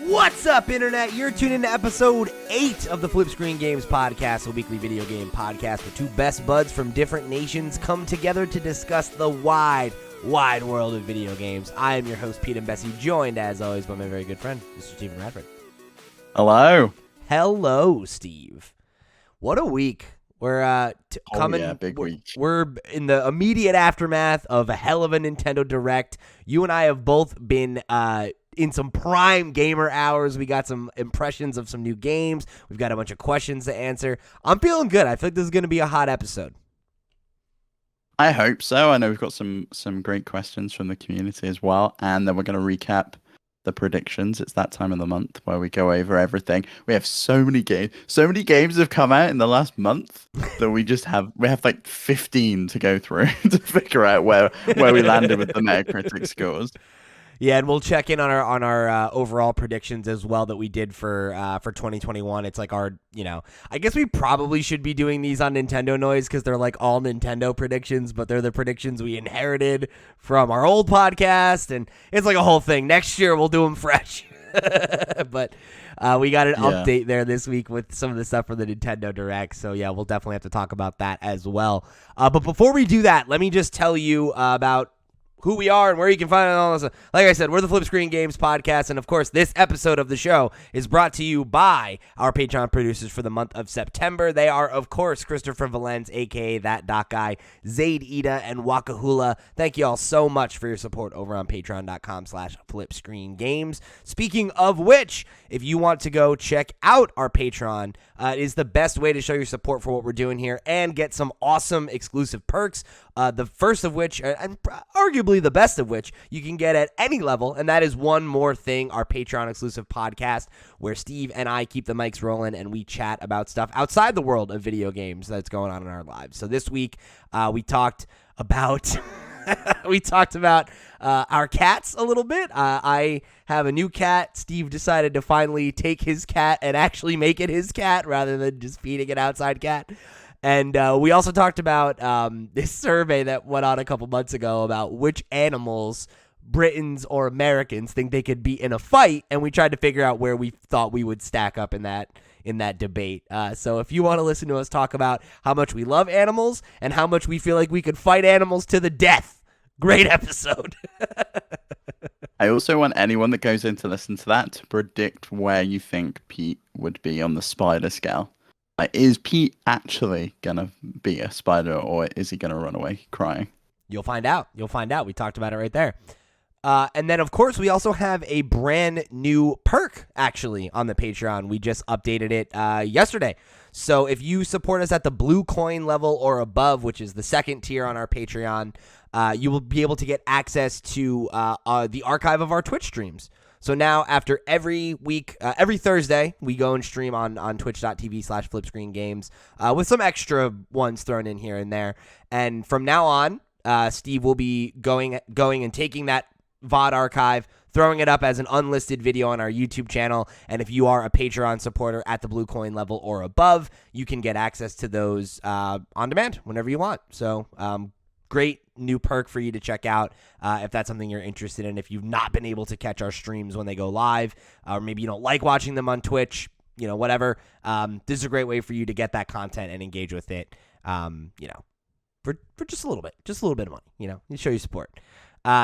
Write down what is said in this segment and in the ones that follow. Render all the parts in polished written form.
What's up, Internet? You're tuned into episode 8 of the FlipScreen Games podcast, a weekly video game podcast where two best buds from different nations come together to discuss the wide world of video games. I am your host, Pete and Bessie, joined, as always, by my very good friend, Mr. Stephen Radford. Hello. Hello, Steve. What a week. We're big week. We're in the immediate aftermath of a hell of a Nintendo Direct. You and I have both been in some prime gamer hours. We got some impressions of some new games. We've got a bunch of questions to answer. I'm feeling good. I feel like this is going to be a hot episode. I hope so. I know we've got some great questions from the community as well, and then we're going to recap the predictions. It's that time of the month where we go over everything. We have so many games have come out in the last month that we have like 15 to go through to figure out where we landed with the Metacritic scores. Yeah, and we'll check in on our overall predictions as well that we did for 2021. It's like our, I guess we probably should be doing these on Nintendo Noise because they're like all Nintendo predictions, but they're the predictions we inherited from our old podcast, and it's like a whole thing. Next year we'll do them fresh. But we got an update there this week with some of the stuff from the Nintendo Direct, so yeah, we'll definitely have to talk about that as well. But before we do that, let me just tell you about who we are and where you can find all this. Like I said, we're the FlipScreen Games podcast, and of course, this episode of the show is brought to you by our Patreon producers for the month of September. They are, of course, Christopher Valens, aka That Doc Guy, Zaid Ida, and Wakahula. Thank you all so much for your support over on patreon.com/FlipScreenGames. Speaking of which, if you want to go check out our Patreon, it is the best way to show your support for what we're doing here and get some awesome exclusive perks. The first of which, and arguably the best of which, you can get at any level, and that is One More Thing, our Patreon-exclusive podcast, where Steve and I keep the mics rolling and we chat about stuff outside the world of video games that's going on in our lives. So this week, we talked about our cats a little bit. I have a new cat. Steve decided to finally take his cat and actually make it his cat rather than just feeding an outside cat. And we also talked about this survey that went on a couple months ago about which animals Britons or Americans think they could beat in a fight, and we tried to figure out where we thought we would stack up in that debate. So if you want to listen to us talk about how much we love animals and how much we feel like we could fight animals to the death, great episode. I also want anyone that goes in to listen to that to predict where you think Pete would be on the spider scale. Like, is Pete actually going to be a spider, or is he going to run away crying? You'll find out. We talked about it right there. And then, of course, we also have a brand new perk, actually, on the Patreon. We just updated it yesterday. So if you support us at the blue coin level or above, which is the second tier on our Patreon, you will be able to get access to the archive of our Twitch streams. So now, after every week, every Thursday, we go and stream on twitch.tv/FlipScreenGames with some extra ones thrown in here and there. And from now on, Steve will be going and taking that VOD archive, throwing it up as an unlisted video on our YouTube channel. And if you are a Patreon supporter at the blue coin level or above, you can get access to those on demand whenever you want. So great new perk for you to check out if that's something you're interested in. If you've not been able to catch our streams when they go live, or maybe you don't like watching them on Twitch, whatever, this is a great way for you to get that content and engage with it, for just a little bit of money, you show your support.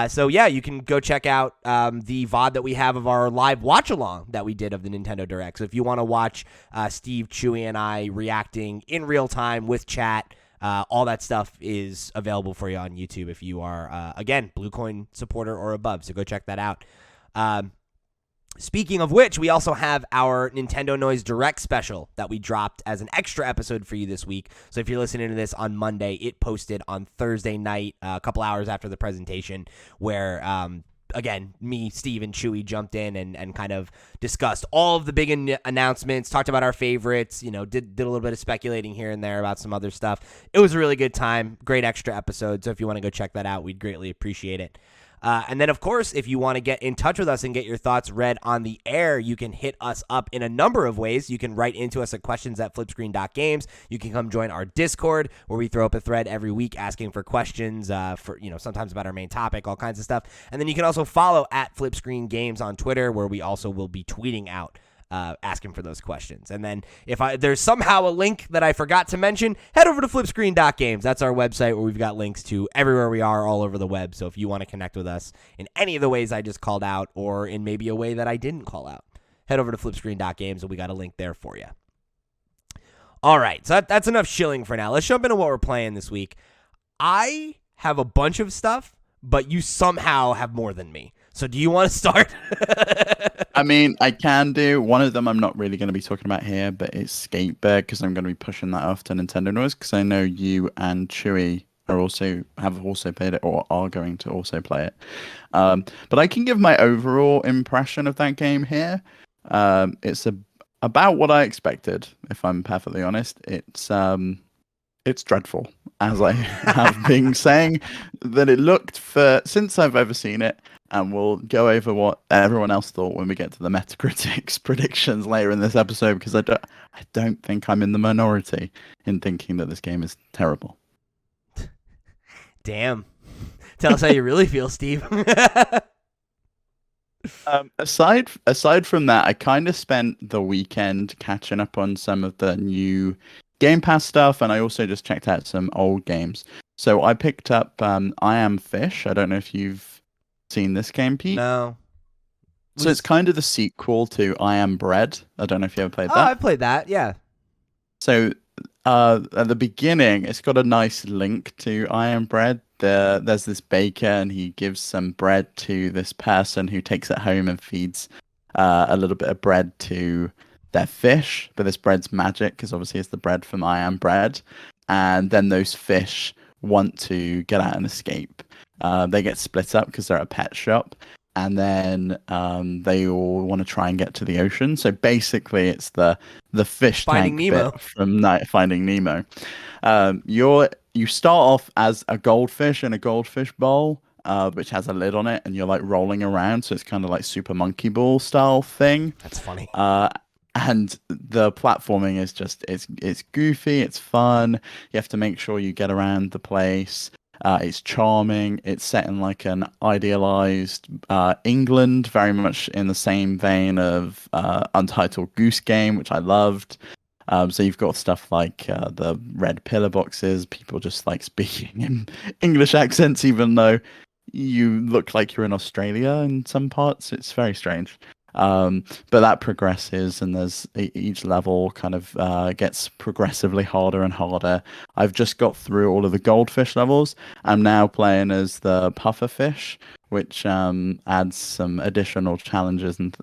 So yeah, you can go check out the VOD that we have of our live watch-along that we did of the Nintendo Direct. So if you want to watch Steve, Chewy, and I reacting in real time with chat, all that stuff is available for you on YouTube if you are, again, Blue Coin supporter or above. So go check that out. Speaking of which, we also have our Nintendo Noise Direct special that we dropped as an extra episode for you this week. So if you're listening to this on Monday, it posted on Thursday night, a couple hours after the presentation, where again, me, Steve, and Chewy jumped in and kind of discussed all of the big announcements, talked about our favorites, did a little bit of speculating here and there about some other stuff. It was a really good time. Great extra episode. So if you want to go check that out, we'd greatly appreciate it. And then, of course, if you want to get in touch with us and get your thoughts read on the air, you can hit us up in a number of ways. You can write into us at questions@flipscreen.games. You can come join our Discord, where we throw up a thread every week asking for questions, for sometimes about our main topic, all kinds of stuff. And then you can also follow at FlipScreen Games on Twitter, where we also will be tweeting out asking for those questions. And then if there's somehow a link that I forgot to mention, head over to flipscreen.games. That's our website where we've got links to everywhere we are all over the web. So if you want to connect with us in any of the ways I just called out, or in maybe a way that I didn't call out, head over to flipscreen.games and we got a link there for you. All right, so that's enough shilling for now. Let's jump into what we're playing this week. I have a bunch of stuff, but you somehow have more than me. So do you want to start? I mean, I can do. One of them I'm not really going to be talking about here, but it's Skatebird, because I'm going to be pushing that off to Nintendo News, because I know you and Chewy have also played it, or are going to also play it. But I can give my overall impression of that game here. It's about what I expected, if I'm perfectly honest. It's dreadful, as I have been saying, that it looked since I've ever seen it. And we'll go over what everyone else thought when we get to the Metacritic's predictions later in this episode, because I don't think I'm in the minority in thinking that this game is terrible. Damn. Tell us how you really feel, Steve. Aside from that, I kind of spent the weekend catching up on some of the new Game Pass stuff, and I also just checked out some old games. So I picked up I Am Fish. I don't know if you've seen this game, Pete? No. So it's kind of the sequel to I Am Bread. I don't know if you ever played that. I've played that, yeah. So at the beginning, it's got a nice link to I Am Bread. There's this baker, and he gives some bread to this person who takes it home and feeds a little bit of bread to their fish. But this bread's magic, because obviously it's the bread from I Am Bread. And then those fish want to get out and escape. They get split up because they're at a pet shop, and then they all want to try and get to the ocean. So basically, it's the fish Finding tank Nemo bit from Finding Nemo. You start off as a goldfish in a goldfish bowl, which has a lid on it, and you're like rolling around. So it's kind of like Super Monkey Ball style thing. That's funny. And the platforming is just it's goofy, it's fun. You have to make sure you get around the place. It's charming. It's set in like an idealized England, very much in the same vein of Untitled Goose Game, which I loved. So you've got stuff like the red pillar boxes, people just like speaking in English accents, even though you look like you're in Australia in some parts. It's very strange. But that progresses, and there's each level kind of gets progressively harder and harder. I've just got through all of the goldfish levels. I'm now playing as the pufferfish, which adds some additional challenges, and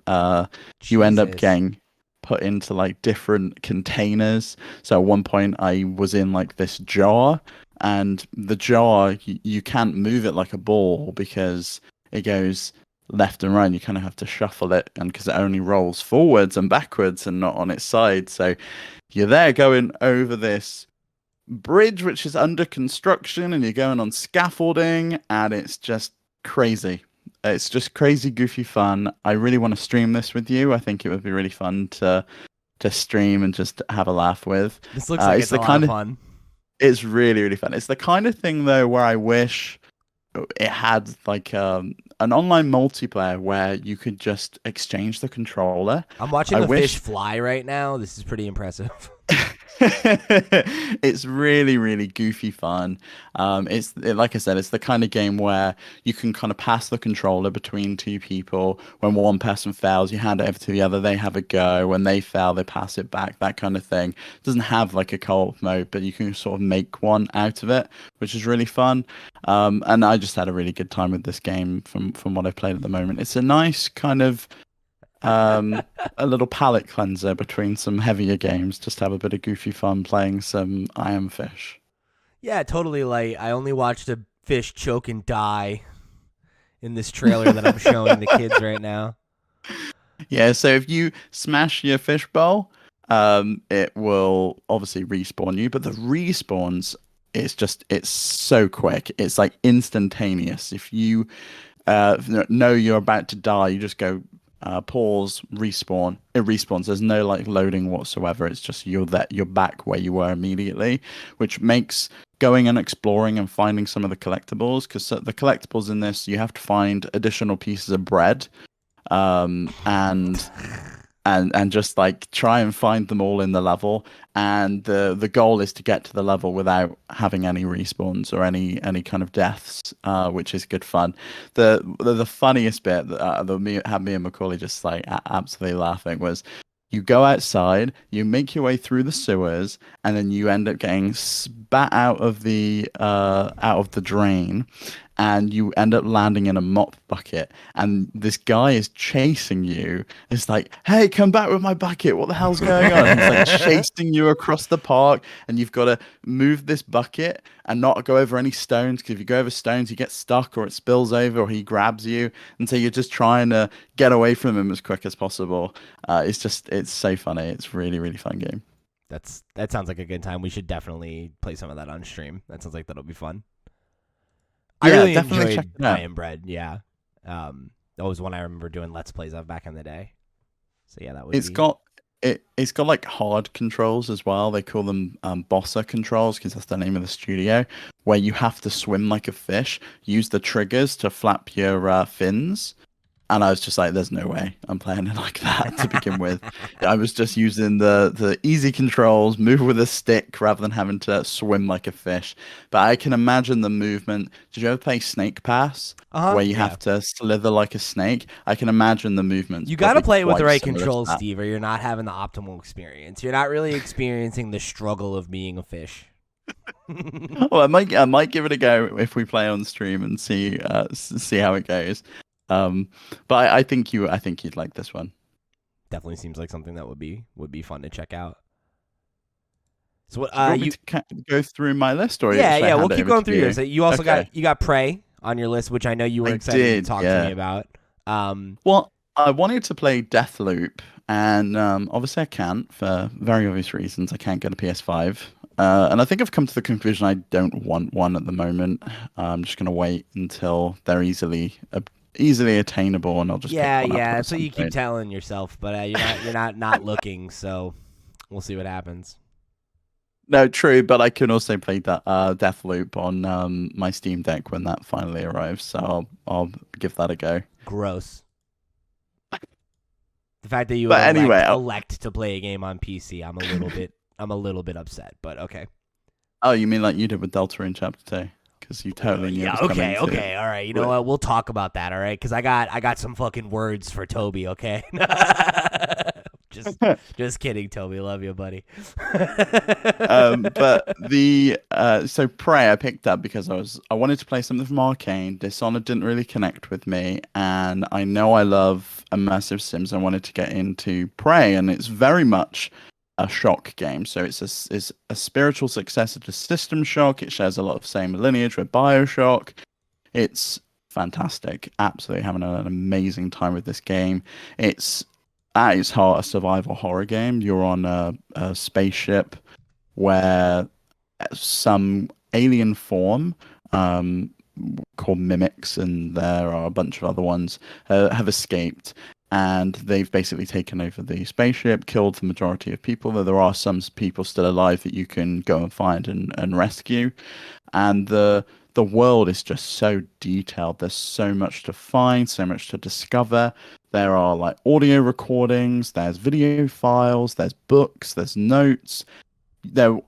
you end up getting put into like different containers. So at one point I was in like this jar, and the jar, you can't move it like a ball because it goes left and right. You kind of have to shuffle it, and because it only rolls forwards and backwards and not on its side. So you're there going over this bridge which is under construction, and you're going on scaffolding, and it's just crazy. It's just crazy goofy fun. I really want to stream this with you. I think it would be really fun to stream and just have a laugh with. This looks like it's a lot of fun. It's really, really fun. It's the kind of thing though where I wish it had like an online multiplayer where you could just exchange the controller. I'm watching the fish fly right now. This is pretty impressive. It's really, really goofy fun. Like I said, it's the kind of game where you can kind of pass the controller between two people. When one person fails, you hand it over to the other. They have a go. When they fail, they pass it back. That kind of thing. It doesn't have like a co-op mode, but you can sort of make one out of it, which is really fun. And I just had a really good time with this game from what I've played at the moment. It's a nice kind of a little palate cleanser between some heavier games. Just have a bit of goofy fun playing some I Am Fish. Yeah, totally. Like, I only watched a fish choke and die in this trailer that I'm showing the kids right now. Yeah, so if you smash your fish bowl, it will obviously respawn you, but the respawns, it's so quick. It's like instantaneous. If you know you're about to die, you just go pause, respawn. It respawns. There's no like loading whatsoever. It's just you're back where you were immediately, which makes going and exploring and finding some of the collectibles, because the collectibles in this, you have to find additional pieces of bread, and just like try and find them all in the level. And the goal is to get to the level without having any respawns or any kind of deaths, which is good fun. The funniest bit that had me and Macaulay just like absolutely laughing was, you go outside, you make your way through the sewers, and then you end up getting spat out of the drain, and you end up landing in a mop bucket. And this guy is chasing you. It's like, hey, come back with my bucket. What the hell's going on? And he's like chasing you across the park, and you've got to move this bucket and not go over any stones, because if you go over stones, you get stuck, or it spills over, or he grabs you. And so you're just trying to get away from him as quick as possible. It's so funny. It's really, really fun game. That sounds like a good time. We should definitely play some of that on stream. That sounds like that'll be fun. I really enjoyed I Am Bread. Yeah, that was one I remember doing Let's Plays of back in the day. So yeah, that would. It's got like hard controls as well. They call them bossa controls, because that's the name of the studio, where you have to swim like a fish, use the triggers to flap your fins. And I was just like, there's no way I'm playing it like that to begin with. I was just using the easy controls, move with a stick rather than having to swim like a fish. But I can imagine the movement. Did you ever play Snake Pass? Where you have to slither like a snake? I can imagine the movements. You got to play it with the right controls, Steve, or you're not having the optimal experience. You're not really experiencing the struggle of being a fish. Well, I might give it a go if we play on stream and see how it goes. But I think you'd like this one. Definitely seems like something that would be fun to check out. So what you go through my list, or yeah, we'll keep going through yours. You also got Prey on your list, which I know you were excited to talk to me about. Well, I wanted to play Deathloop, and obviously I can't, for very obvious reasons. I can't get a PS5. And I think I've come to the conclusion I don't want one at the moment. I'm just going to wait until they're easily attainable, and I'll just pick one up. That's what you keep telling yourself, but you're not looking, so we'll see what happens. No, true, but I can also play that Deathloop on my Steam Deck when that finally arrives, so I'll give that a go. Gross. The fact that you elect to play a game on PC, I'm a little bit upset, but okay. Oh, you mean like you did with Deltarune Chapter 2? Because you totally knew. Yeah, okay, all right. You know what? We'll talk about that, all right? Because I got some fucking words for Toby, okay? Just kidding, Toby. Love you, buddy. But so Prey I picked up because I wanted to play something from Arcane. Dishonored didn't really connect with me, and I know I love immersive sims. I wanted to get into Prey, and it's very much a shock game. So it's a spiritual successor to System Shock. It shares a lot of same lineage with BioShock. It's fantastic. Absolutely having an amazing time with this game. It's at its heart a survival horror game. You're on a spaceship where some alien form called mimics, and there are a bunch of other ones, have escaped. And they've basically taken over the spaceship, killed the majority of people, though there are some people still alive that you can go and find and rescue. And the world is just so detailed. There's so much to find, so much to discover. There are like audio recordings, there's video files, there's books, there's notes.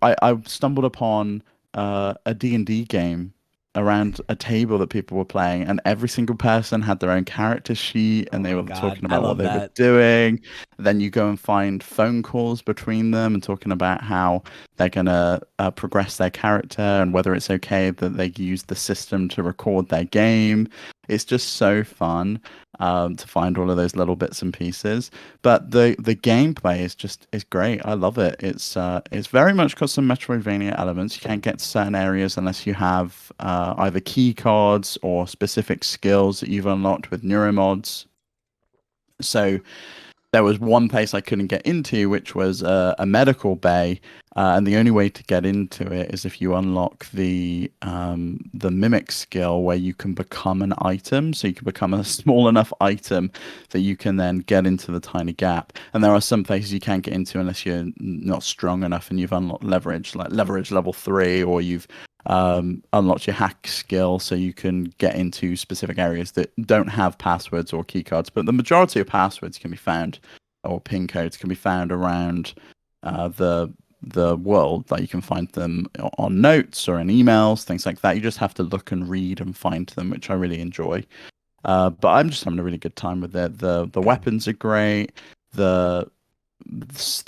I stumbled upon a D&D game around a table that people were playing, and every single person had their own character sheet, and they were talking about what they were doing. Then you go and find phone calls between them and talking about how they're going to progress their character, and whether it's okay that they use the system to record their game. It's just so fun to find all of those little bits and pieces. But the gameplay is great. I love it. It's very much got some Metroidvania elements. You can't get to certain areas unless you have either key cards or specific skills that you've unlocked with neuromods. So there was one place I couldn't get into, which was a medical bay, and the only way to get into it is if you unlock the mimic skill, where you can become an item. So you can become a small enough item that you can then get into the tiny gap. And there are some places you can't get into unless you're not strong enough and you've unlocked leverage, like leverage level 3, or you've unlocked your hack skill, so you can get into specific areas that don't have passwords or keycards. But the majority of passwords can be found, or pin codes can be found around the world. Like you can find them on notes or in emails, things like that. You just have to look and read and find them, which I really enjoy. But I'm just having a really good time with it. The weapons are great. The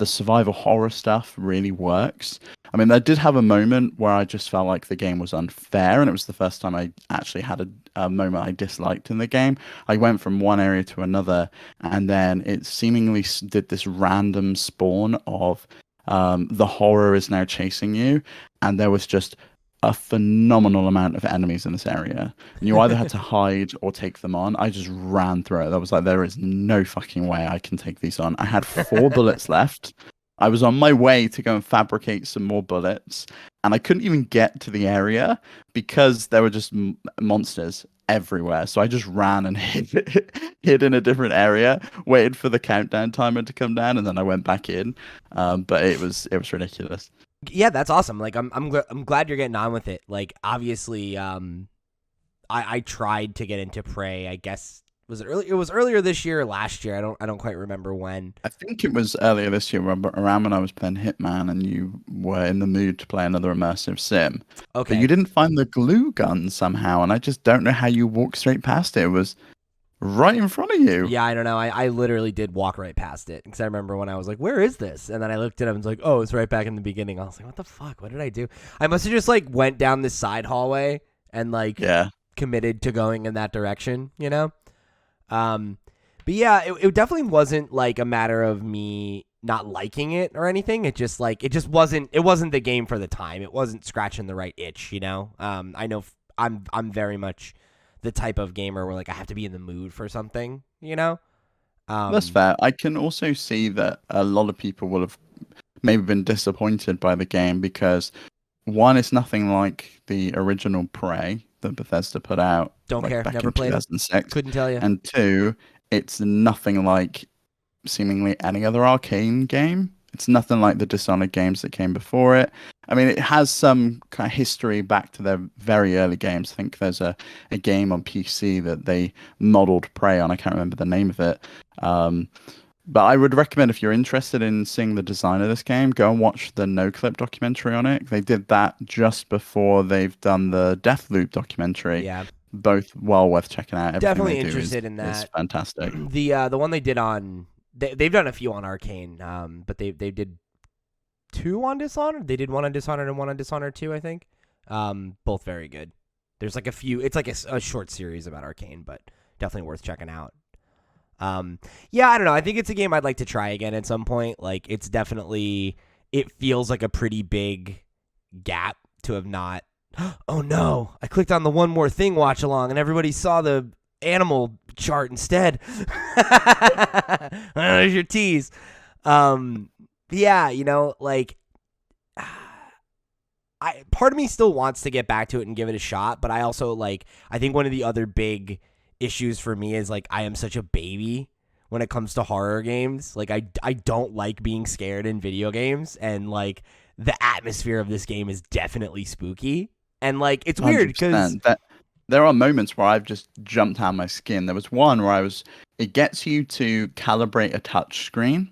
survival horror stuff really works. I mean, I did have a moment where I just felt like the game was unfair, and it was the first time I actually had a moment I disliked in the game. I went from one area to another, and then it seemingly did this random spawn of the horror is now chasing you, and there was just a phenomenal amount of enemies in this area, and you either had to hide or take them on. I just ran through it. I was like, there is no fucking way I can take these on. I had 4 bullets left. I was on my way to go and fabricate some more bullets, and I couldn't even get to the area because there were just monsters everywhere. So I just ran and hid in a different area, waited for the countdown timer to come down, and then I went back in. But it was ridiculous. Yeah, that's awesome. Like I'm glad you're getting on with it. Like obviously, I tried to get into Prey. I guess was it early? It was earlier this year or last year. I don't quite remember when. I think it was earlier this year, around when I was playing Hitman, and you were in the mood to play another immersive sim. Okay. But you didn't find the glue gun somehow, and I just don't know how you walked straight past it. It was right in front of you. Yeah, I don't know. I literally did walk right past it because I remember when I was like, "Where is this?" And then I looked at it and was like, "Oh, it's right back in the beginning." I was like, "What the fuck? What did I do?" I must have just like went down this side hallway and like committed to going in that direction, you know? But yeah, it definitely wasn't like a matter of me not liking it or anything. It just wasn't the game for the time. It wasn't scratching the right itch, you know? I know I'm very much the type of gamer where like I have to be in the mood for something, you know? That's fair. I can also see that a lot of people will have maybe been disappointed by the game because, one, it's nothing like the original Prey that Bethesda put out. Don't care. Back Never in played 2006. it. Couldn't tell you. And 2, it's nothing like seemingly any other Arcane game. It's nothing like the Dishonored games that came before it. I mean, it has some kind of history back to their very early games. I think there's a game on PC that they modeled Prey on. I can't remember the name of it. But I would recommend, if you're interested in seeing the design of this game, go and watch the NoClip documentary on it. They did that just before they've done the Deathloop documentary. Yeah. Both well worth checking out. Everything Definitely they do interested in that. It's fantastic. The one they did on they've done a few on Arcane, but they did 2 on Dishonored. They did 1 on Dishonored and 1 on Dishonored 2, I think. Both very good. There's like a few. It's like a short series about Arcane, but definitely worth checking out. Yeah, I don't know. I think it's a game I'd like to try again at some point. Like it's definitely, it feels like a pretty big gap to have not. Oh no! I clicked on the one more thing watch along, and everybody saw the animal chart instead. There's your tease. Yeah, you know, like, part of me still wants to get back to it and give it a shot, but I also like. I think one of the other big issues for me is like I am such a baby when it comes to horror games. Like I don't like being scared in video games, and like the atmosphere of this game is definitely spooky. And like it's weird because there are moments where I've just jumped out of my skin. There was one where it gets you to calibrate a touch screen.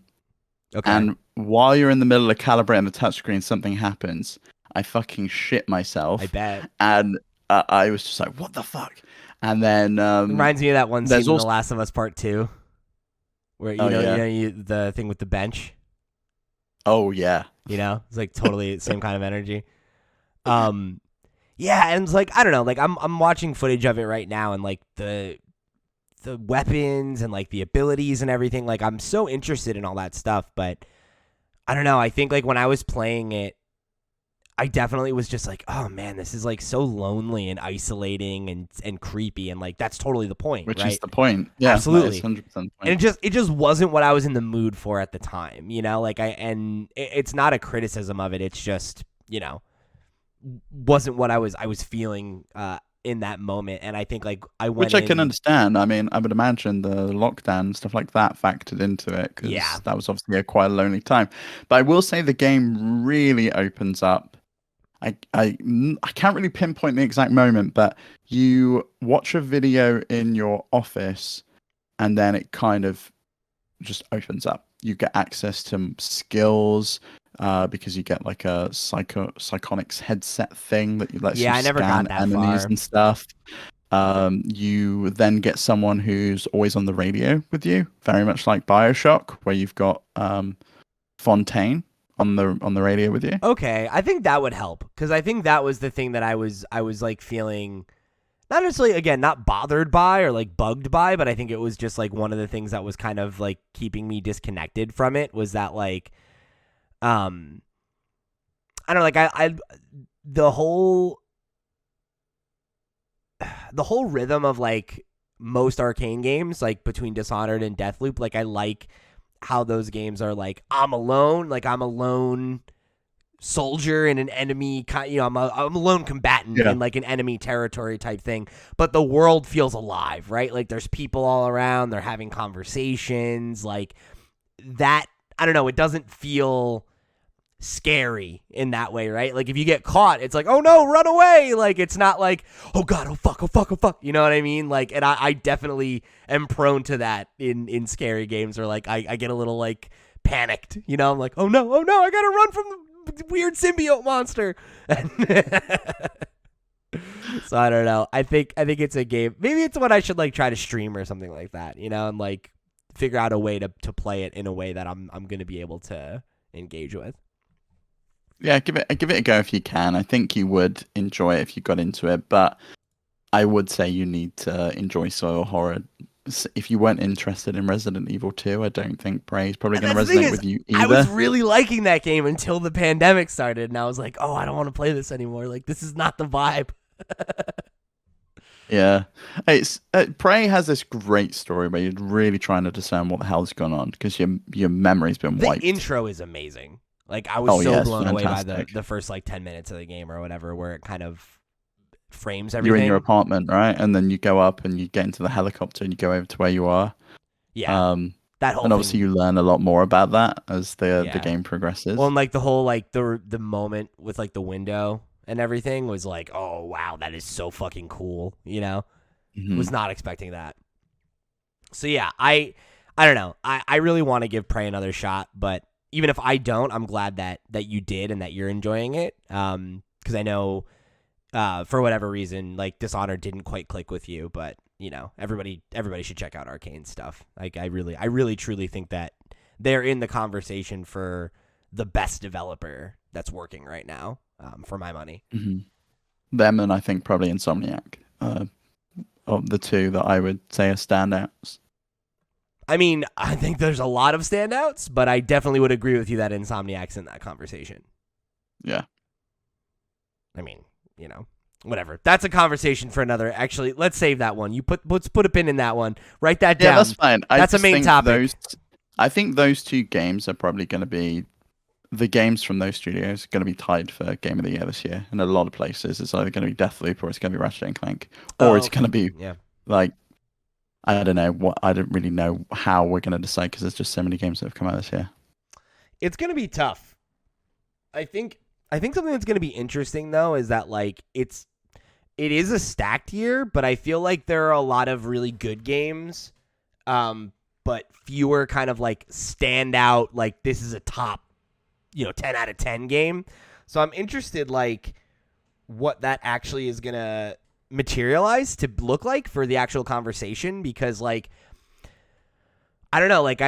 Okay. And while you're in the middle of calibrating the touch screen, something happens. I fucking shit myself. I bet. And I was just like, what the fuck? And then reminds me of that one scene in The Last of Us Part 2, where you know the thing with the bench. Oh yeah, you know, it's like totally the same kind of energy. Yeah, and it's like I don't know, like I'm watching footage of it right now, and like the weapons and like the abilities and everything. Like I'm so interested in all that stuff, but I don't know. I think like when I was playing it, I definitely was just like, oh man, this is like so lonely and isolating and creepy, and like that's totally the point, Which right? is the point. Yeah, absolutely. 100% the point. And it just wasn't what I was in the mood for at the time, you know. Like it's not a criticism of it. It's just, you know, wasn't what I was feeling in that moment. And I think like I went, which I can understand. I mean, I would imagine the lockdown and stuff like that factored into it because that was obviously quite a lonely time. But I will say the game really opens up. I can't really pinpoint the exact moment, but you watch a video in your office and then it kind of just opens up. You get access to skills because you get like a psychonics headset thing that lets you I never scan got that enemies far. and stuff. You then get someone who's always on the radio with you, very much like BioShock, where you've got Fontaine on the radio with you. Okay, I think that would help because I think that was the thing that I was like feeling, not necessarily, again, not bothered by or like bugged by, but I think it was just like one of the things that was kind of like keeping me disconnected from it was that like, I don't know, like I the whole rhythm of like most Arcane games, like between Dishonored and Deathloop, like I like how those games are like I'm a lone soldier in an enemy, you know, I'm a lone combatant in like an enemy territory type thing, but the world feels alive, right? Like there's people all around, they're having conversations, like that. I don't know, it doesn't feel scary in that way, right? Like if you get caught, it's like, oh no, run away. Like it's not like, oh god, oh fuck, you know what I mean? Like, and I definitely am prone to that in scary games, or like I get a little like panicked, you know. I'm like, oh no, I gotta run from the weird symbiote monster. So I don't know, I think it's a game, maybe it's what I should like try to stream or something like that, you know, and like figure out a way to play it in a way that I'm gonna be able to engage with. Yeah, give it a go if you can. I think you would enjoy it if you got into it, but I would say you need to enjoy soil horror. If you weren't interested in Resident Evil 2, I don't think Prey is probably going to resonate with you either. I was really liking that game until the pandemic started, and I was like, oh, I don't want to play this anymore. Like, this is not the vibe. Yeah, it's Prey has this great story where you're really trying to discern what the hell's gone on because your memory's been wiped. The intro is amazing. Like, I was blown away by the first, like, 10 minutes of the game or whatever, where it kind of frames everything. You're in your apartment, right? And then you go up and you get into the helicopter and you go over to where you are. Yeah. That whole and obviously thing. You learn a lot more about that as the game progresses. Well, and, like, the whole, like, the moment with, like, the window and everything was like, oh, wow, that is so fucking cool, you know? Mm-hmm. Was not expecting that. So, yeah, I don't know. I really want to give Prey another shot, but even if I don't, I'm glad that you did and that you're enjoying it. Because I know for whatever reason, like Dishonored didn't quite click with you, but you know, everybody should check out Arcane stuff. Like I really truly think that they're in the conversation for the best developer that's working right now, for my money. Mm-hmm. Them and I think probably Insomniac of the two that I would say are standouts. I mean, I think there's a lot of standouts, but I definitely would agree with you that Insomniac's in that conversation. Yeah. I mean, you know, whatever. That's a conversation for another. Actually, let's save that one. Let's put a pin in that one. Write that down. Yeah, that's fine. That's a main topic. I think those two games are probably going to be the games from those studios are going to be tied for Game of the Year this year. In a lot of places, it's either going to be Deathloop or it's going to be Ratchet and Clank, or it's going to be like. I don't know I don't really know how we're going to decide because there's just so many games that have come out this year. It's going to be tough. I think something that's going to be interesting though is that like it is a stacked year, but I feel like there are a lot of really good games, but fewer kind of like stand out like this is a top, 10 out of 10 game. So I'm interested like what that actually is going to materialize to look like for the actual conversation, because like I don't know, like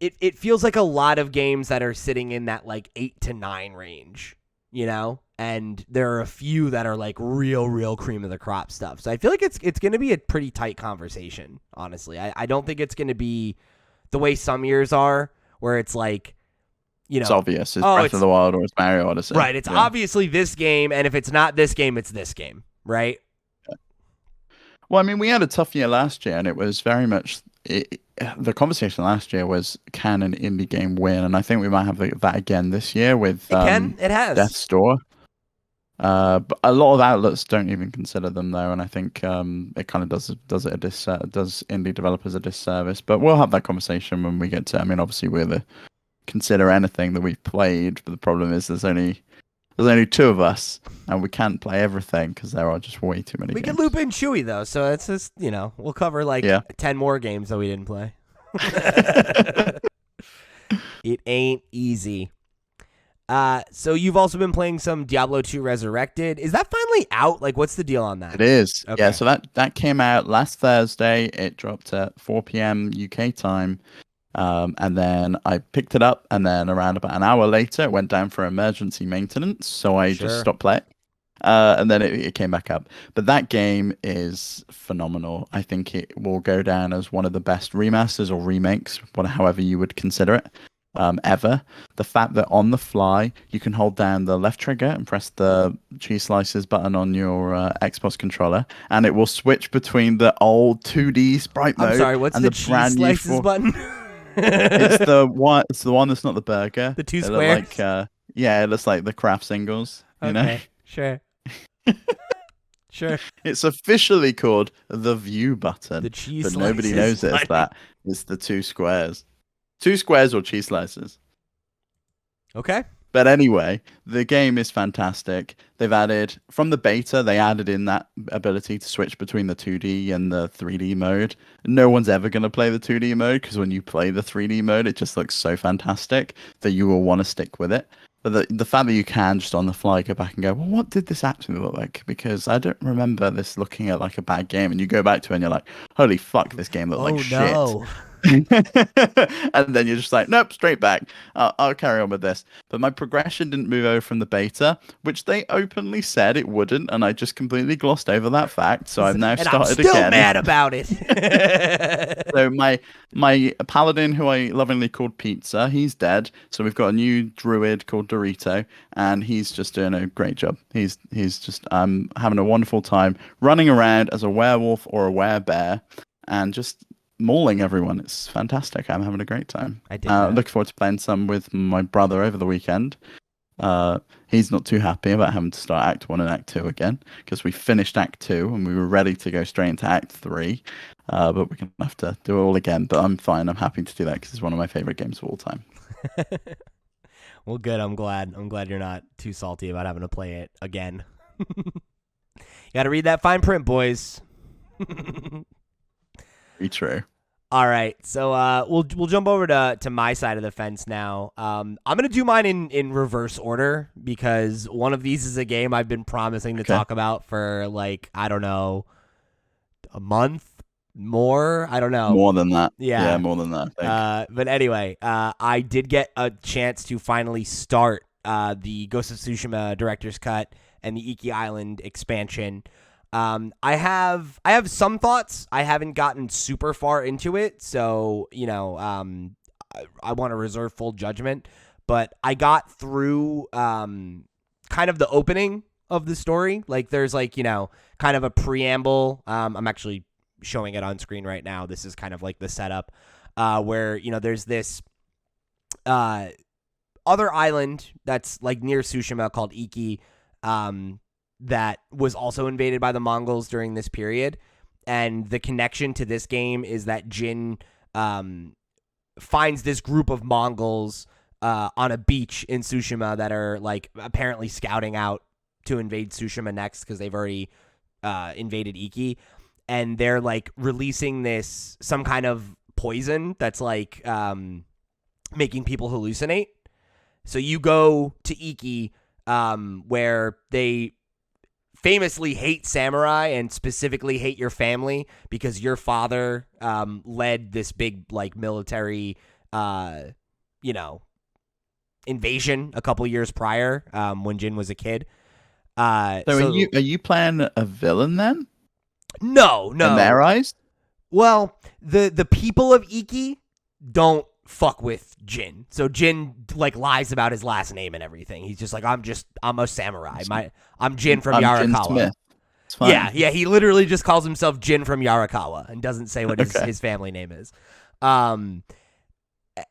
it feels like a lot of games that are sitting in that like 8 to 9 range, and there are a few that are like real cream of the crop stuff. So I feel like it's going to be a pretty tight conversation, honestly. I don't think it's going to be the way some years are where it's like It's obvious. It's oh, Breath of the Wild or it's Mario Odyssey. Right. It's obviously this game, and if it's not this game, it's this game, right? Well, I mean, we had a tough year last year, and it was very much the conversation last year was, can an indie game win? And I think we might have that again this year with It has Death's Door. But a lot of outlets don't even consider them though, and I think it kind of does indie developers a disservice. But we'll have that conversation when we get to. I mean, obviously we're consider anything that we've played, but the problem is there's only two of us, and we can't play everything because there are just way too many. We games. can loop in Chewy though, so it's just we'll cover 10 more games that we didn't play. It ain't easy. So you've also been playing some Diablo II Resurrected. Is that finally out? Like, what's the deal on that? It is. Okay. Yeah, so that came out last Thursday. It dropped at 4 p.m. UK time. And then I picked it up, and then around about an hour later, it went down for emergency maintenance. So I just stopped playing. And then it came back up. But that game is phenomenal. I think it will go down as one of the best remasters or remakes, however you would consider it. Ever. The fact that on the fly you can hold down the left trigger and press the cheese slices button on your Xbox controller, and it will switch between the old 2D sprite mode. I'm sorry, what's and the cheese brand slices button? It's the one. It's the one that's not the burger. The two squares. It looks like the craft singles. You know. Sure. Sure. It's officially called the view button. The cheese but slices nobody knows it's that. It's the two squares. 2 squares or cheese slices. Okay. But anyway, the game is fantastic. They've added, from the beta, they added in that ability to switch between the 2D and the 3D mode. No one's ever going to play the 2D mode, because when you play the 3D mode, it just looks so fantastic that you will want to stick with it. But the fact that you can just on the fly go back and go, well, what did this actually look like? Because I don't remember this looking at like a bad game. And you go back to it and you're like, holy fuck, this game looked like shit. And then you're just like, nope, straight back. I'll carry on with this. But my progression didn't move over from the beta, which they openly said it wouldn't, and I just completely glossed over that fact. So I've now started again. I'm still mad about it. So my paladin, who I lovingly called Pizza, he's dead. So we've got a new druid called Dorito, and he's just doing a great job. He's just having a wonderful time running around as a werewolf or a werebear, and just mauling everyone. It's fantastic. I'm having a great time. I did. Looking forward to playing some with my brother over the weekend. He's not too happy about having to start Act 1 and Act 2 again, because we finished Act 2 and we were ready to go straight into Act 3. But we're going to have to do it all again. But I'm fine. I'm happy to do that because it's one of my favorite games of all time. Well, good. I'm glad you're not too salty about having to play it again. You got to read that fine print, boys. Be true. All right, so we'll jump over to my side of the fence now. I'm gonna do mine in reverse order, because one of these is a game I've been promising to talk about for I don't know, a month more. I don't know. More than that. Yeah, more than that. I think. But anyway, I did get a chance to finally start the Ghost of Tsushima Director's Cut and the Iki Island Expansion. I have some thoughts. I haven't gotten super far into it, so I want to reserve full judgment. But I got through kind of the opening of the story. There's kind of a preamble. I'm actually showing it on screen right now. This is kind of the setup where there's this other island that's near Tsushima called Iki. That was also invaded by the Mongols during this period. And the connection to this game is that Jin finds this group of Mongols on a beach in Tsushima that are apparently scouting out to invade Tsushima next, because they've already invaded Iki. And they're releasing some kind of poison that's making people hallucinate. So you go to Iki, where they famously hate samurai and specifically hate your family because your father led this big military invasion a couple years prior when Jin was a kid. So are you playing a villain then? No. In their eyes? Well, the people of Iki don't fuck with Jin. So Jin like lies about his last name and everything. He's just like, I'm a samurai. I'm Jin from I'm Jin Yarikawa. Smith. It's fine. Yeah. He literally just calls himself Jin from Yarikawa and doesn't say what his family name is.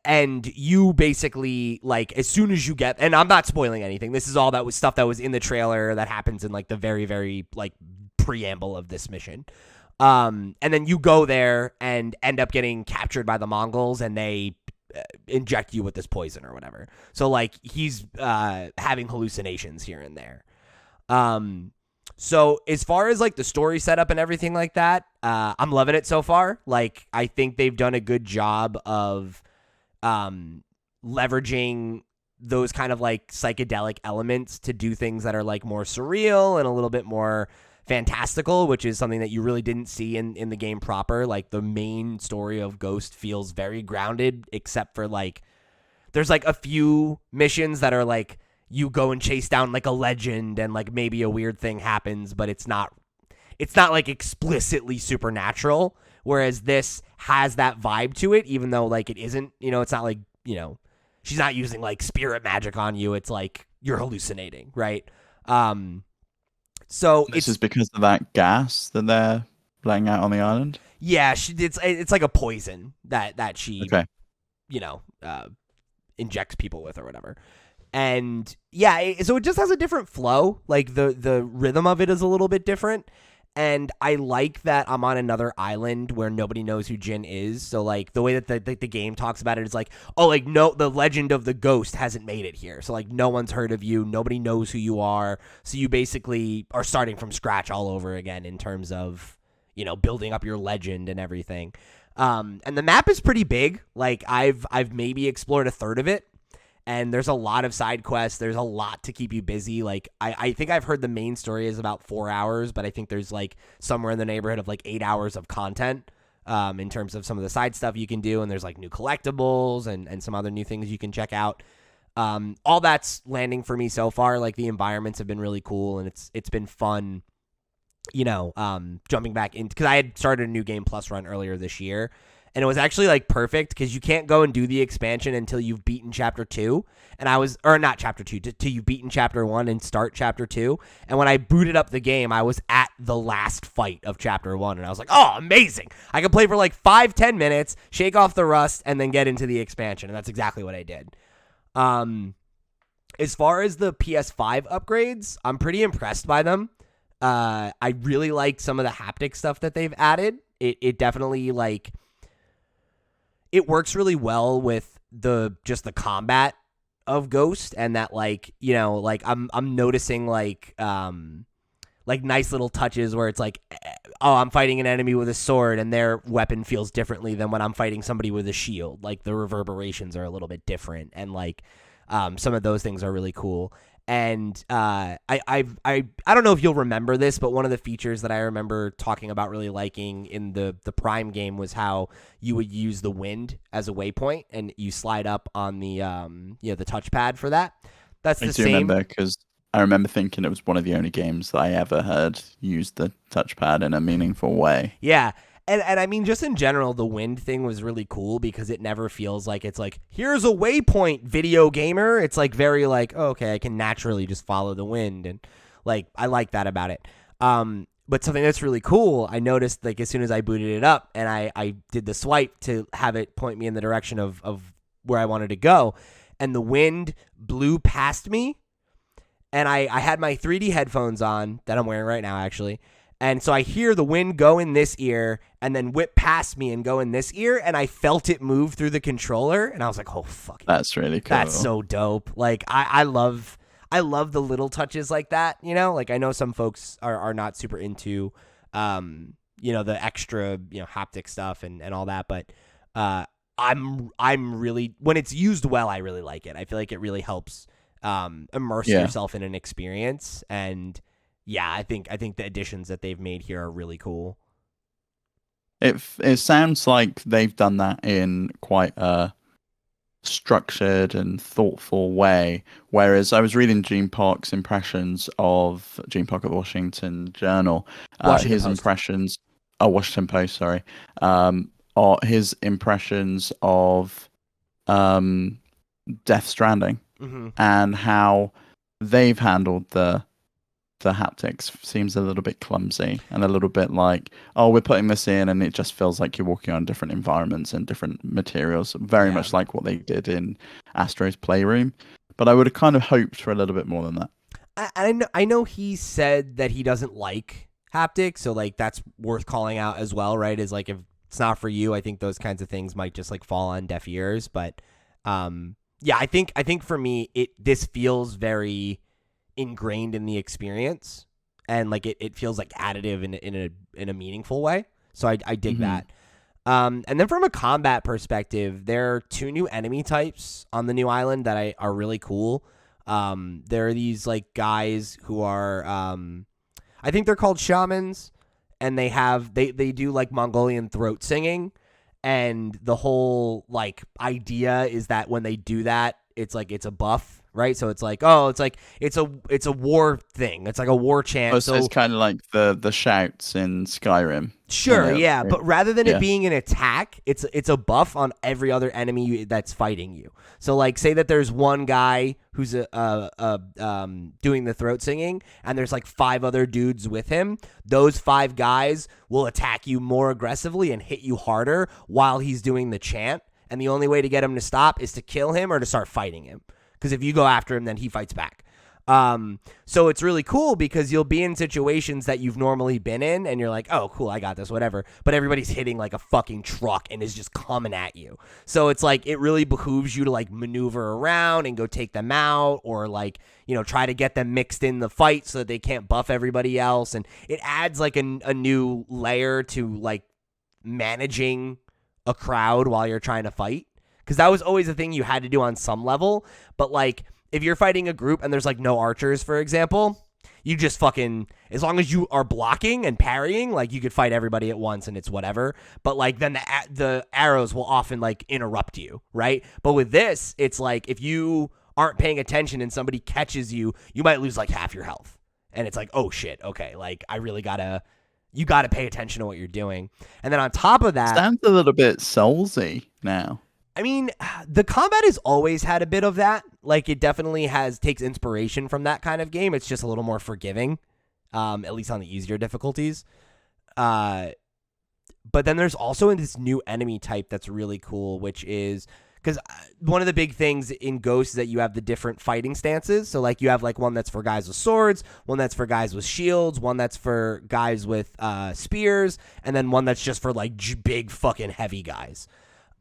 And you basically, like, as soon as you get, and I'm not spoiling anything, this is all that was stuff that was in the trailer that happens in like the very, very like preamble of this mission. And then you go there and end up getting captured by the Mongols, and they inject you with this poison or whatever. So like he's having hallucinations here and there. So as far as like the story setup and everything like that, I'm loving it so far. Like I think they've done a good job of leveraging those kind of like psychedelic elements to do things that are like more surreal and a little bit more fantastical, which is something that you really didn't see in the game proper. Like the main story of Ghost feels very grounded, except for like there's like a few missions that are like you go and chase down like a legend and like maybe a weird thing happens, but it's not like explicitly supernatural. Whereas this has that vibe to it, even though like it isn't, it's not like, she's not using like spirit magic on you. It's like you're hallucinating, right? So this is because of that gas that they're laying out on the island. Yeah, it's like a poison that she, injects people with or whatever. And yeah, so it just has a different flow. Like the rhythm of it is a little bit different. And I like that I'm on another island where nobody knows who Jin is. So like the way that the game talks about it is like, oh, like no, the legend of the ghost hasn't made it here. So like no one's heard of you. Nobody knows who you are. So you basically are starting from scratch all over again in terms of, building up your legend and everything. And the map is pretty big. Like I've maybe explored a third of it. And there's a lot of side quests. There's a lot to keep you busy. Like, I think I've heard the main story is about 4 hours, but I think there's, like, somewhere in the neighborhood of, like, 8 hours of content in terms of some of the side stuff you can do. And there's, like, new collectibles and some other new things you can check out. All that's landing for me so far. Like, the environments have been really cool, and it's been fun, jumping back in. Because I had started a new Game Plus run earlier this year. And it was actually like perfect because you can't go and do the expansion until you've beaten Chapter 2. And not Chapter 2, till you've beaten Chapter 1 and start Chapter 2. And when I booted up the game, I was at the last fight of Chapter 1. And I was like, oh, amazing. I can play for like 5-10 minutes, shake off the rust, and then get into the expansion. And that's exactly what I did. As far as the PS5 upgrades, I'm pretty impressed by them. I really like some of the haptic stuff that they've added. It definitely like... It works really well with the combat of Ghost, and that like I'm noticing like nice little touches where it's like, oh, I'm fighting an enemy with a sword and their weapon feels differently than when I'm fighting somebody with a shield. Like the reverberations are a little bit different, and like some of those things are really cool. And I don't know if you'll remember this, but one of the features that I remember talking about really liking in the Prime game was how you would use the wind as a waypoint, and you slide up on the the touchpad for that. That's the same. I do remember because I remember thinking it was one of the only games that I ever heard use the touchpad in a meaningful way. Yeah. And I mean, just in general, the wind thing was really cool because it never feels like it's like, here's a waypoint, video gamer. It's like very like, oh, okay, I can naturally just follow the wind. And like, I like that about it. But something that's really cool, I noticed like as soon as I booted it up and I did the swipe to have it point me in the direction of where I wanted to go. And the wind blew past me. And I had my 3D headphones on that I'm wearing right now, actually. And so I hear the wind go in this ear and then whip past me and go in this ear. And I felt it move through the controller. And I was like, oh, fuck. That's really cool. That's so dope. Like, I love the little touches like that, Like, I know some folks are not super into, the extra, haptic stuff and all that. But I'm really, when it's used well, I really like it. I feel like it really helps immerse yourself in an experience. And yeah, I think the additions that they've made here are really cool. It sounds like they've done that in quite a structured and thoughtful way. Whereas I was reading Gene Park's impressions of Gene Park at the Washington Journal, his impressions. Oh, Washington Post, sorry. His impressions of Death Stranding Mm-hmm. and how they've handled the haptics. Seems a little bit clumsy and a little bit like, oh, we're putting this in and it just feels like you're walking on different environments and different materials, very Yeah. much like what they did in Astro's Playroom. But I would have kind of hoped for a little bit more than that. I know he said that he doesn't like haptics, so like that's worth calling out as well, right? Is like if it's not for you, I think those kinds of things might just like fall on deaf ears. But yeah, I think for me, this feels very ingrained in the experience, and like it feels like additive in a meaningful way. So I dig that. And then from a combat perspective, there are 2 new enemy types on the new island that are really cool. There are these like guys who are, I think they're called shamans, and they do like Mongolian throat singing, and the whole like idea is that when they do that, it's like it's a buff, right? So it's like it's a war thing. It's like a war chant. Oh, so it's kind of like the shouts in Skyrim. Sure, You know? yeah, but rather than Yeah. it being an attack, it's a buff on every other enemy that's fighting you. So like, say that there's one guy who's doing the throat singing, and there's like 5 other dudes with him. Those 5 guys will attack you more aggressively and hit you harder while he's doing the chant. And the only way to get him to stop is to kill him or to start fighting him. Because if you go after him, then he fights back. So it's really cool because you'll be in situations that you've normally been in and you're like, oh, cool, I got this, whatever. But everybody's hitting like a fucking truck and is just coming at you. So it's like, it really behooves you to like maneuver around and go take them out, or like, you know, try to get them mixed in the fight so that they can't buff everybody else. And it adds like a new layer to like managing a crowd while you're trying to fight. Because that was always a thing you had to do on some level. But like, if you're fighting a group and there's like no archers, for example, you just fucking, as long as you are blocking and parrying, like you could fight everybody at once and it's whatever. But like then the arrows will often like interrupt you, right? But with this, it's like if you aren't paying attention and somebody catches you, you might lose like half your health. And it's like, oh shit, okay, like I really you gotta pay attention to what you're doing. And then on top of that, Sounds a little bit soulsy now. I mean, the combat has always had a bit of that. Like, it definitely takes inspiration from that kind of game. It's just a little more forgiving, at least on the easier difficulties. But then there's also this new enemy type that's really cool, which is, because one of the big things in Ghost is that you have the different fighting stances. So, like, you have, like, one that's for guys with swords, one that's for guys with shields, one that's for guys with spears, and then one that's just for, like, big fucking heavy guys.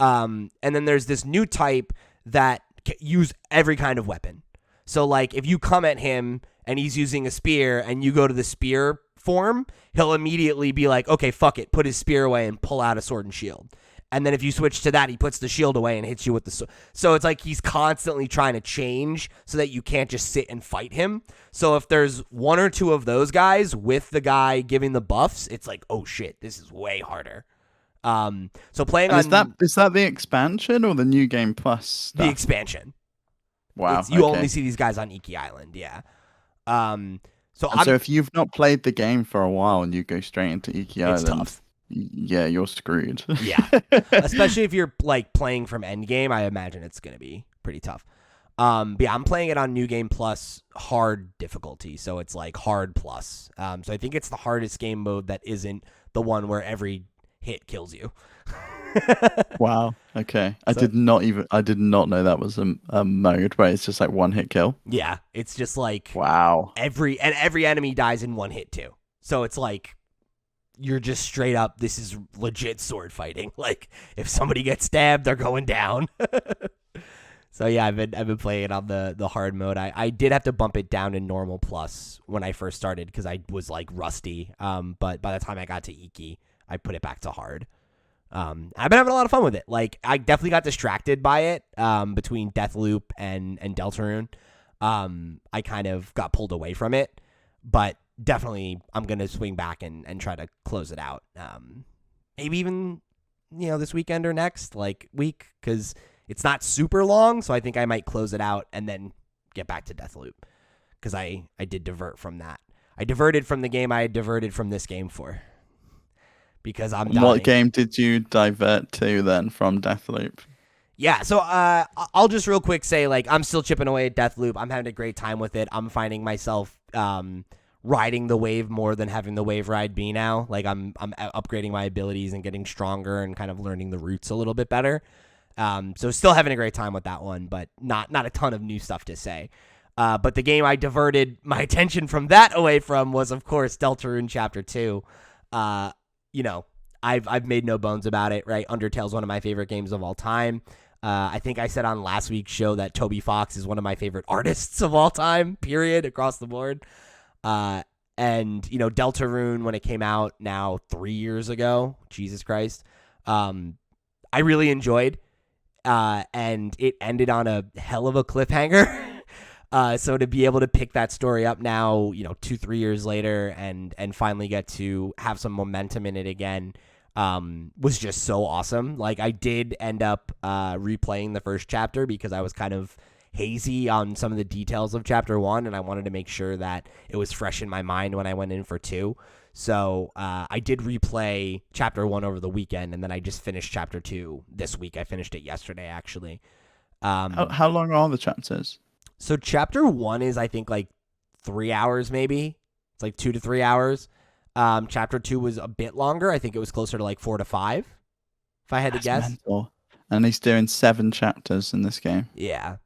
And then there's this new type that use every kind of weapon. So like if you come at him and he's using a spear and you go to the spear form, he'll immediately be like, okay, fuck it, put his spear away and pull out a sword and shield. And then if you switch to that, he puts the shield away and hits you with the sword. So it's like he's constantly trying to change so that you can't just sit and fight him. So if there's 1 or 2 of those guys with the guy giving the buffs, it's like, oh shit, this is way harder. So playing And on is that the expansion or the new game plus stuff? the expansion. Wow. You okay. only see these guys on Iki Island, yeah. So if you've not played the game for a while and you go straight into Iki Island, tough. Yeah, you're screwed. Yeah. Especially if you're like playing from endgame, I imagine it's gonna be pretty tough. But yeah, I'm playing it on New Game Plus hard difficulty, so it's like hard plus. So I think it's the hardest game mode that isn't the one where every hit kills you. Wow. Okay. I did not know that was a mode where it's just like 1 hit kill. Yeah, it's just like Wow. every enemy dies in 1 hit too. So it's like you're just straight up, this is legit sword fighting. Like if somebody gets stabbed, they're going down. So yeah, I've been playing it on the hard mode. I did have to bump it down to normal plus when I first started because I was like rusty. But by the time I got to Iki, I put it back to hard. I've been having a lot of fun with it. Like I definitely got distracted by it. Between Deathloop and Deltarune, I kind of got pulled away from it. But definitely, I'm gonna swing back and try to close it out. Maybe even this weekend or next week because it's not super long. So I think I might close it out and then get back to Deathloop because I did divert from that. I diverted from the game I had diverted from this game for. Because I'm dying. What game did you divert to then from Deathloop? Yeah, so I'll just real quick say, like, I'm still chipping away at Deathloop. I'm having a great time with it. I'm finding myself riding the wave more than having the wave ride me now. Like, I'm upgrading my abilities and getting stronger and kind of learning the routes a little bit better. So still having a great time with that one, but not a ton of new stuff to say. But the game I diverted my attention from that away from was, of course, Deltarune Chapter 2. You know, I've made no bones about it, right? Undertale's one of my favorite games of all time. I think I said on last week's show that Toby Fox is one of my favorite artists of all time, period, across the board. And, you know, Deltarune, when it came out now 3 years ago, Jesus Christ, I really enjoyed. And it ended on a hell of a cliffhanger. So to be able to pick that story up now, you know, 2-3 years later and finally get to have some momentum in it again, was just so awesome. Like, I did end up replaying the first chapter because I was kind of hazy on some of the details of chapter 1, and I wanted to make sure that it was fresh in my mind when I went in for 2. So I did replay chapter 1 over the weekend, and then I just finished chapter 2 this week. I finished it yesterday, actually. How long are the chapters? So chapter 1 is, I think, like 3 hours maybe. It's like 2 to 3 hours. Chapter 2 was a bit longer. I think it was closer to like 4 to 5, if I had to guess. Mental. And he's doing 7 chapters in this game. Yeah.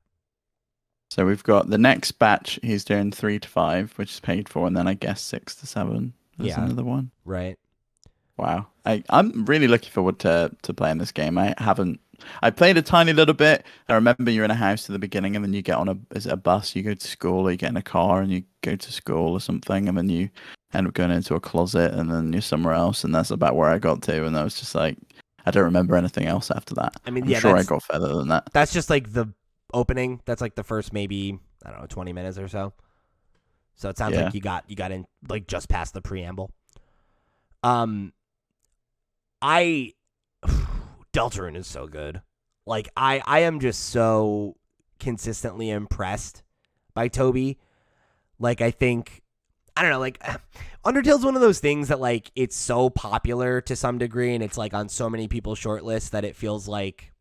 So we've got the next batch, he's doing 3 to 5, which is paid for, and then I guess 6 to 7 is another one. Right. Wow. I'm really looking forward to playing this game. I played a tiny little bit. I remember you're in a house at the beginning, and then you get on a bus, you go to school, or you get in a car and you go to school or something, and then you end up going into a closet, and then you're somewhere else, and that's about where I got to, and I was just like, I don't remember anything else after that. I mean, I'm sure I got further than that. That's just like the opening. That's like the first maybe, I don't know, 20 minutes or so. So it sounds like you got in like just past the preamble. Deltarune is so good. Like, I am just so consistently impressed by Toby. Like, I think, I don't know, like, Undertale's one of those things that, like, it's so popular to some degree, and it's, like, on so many people's short lists that it feels like,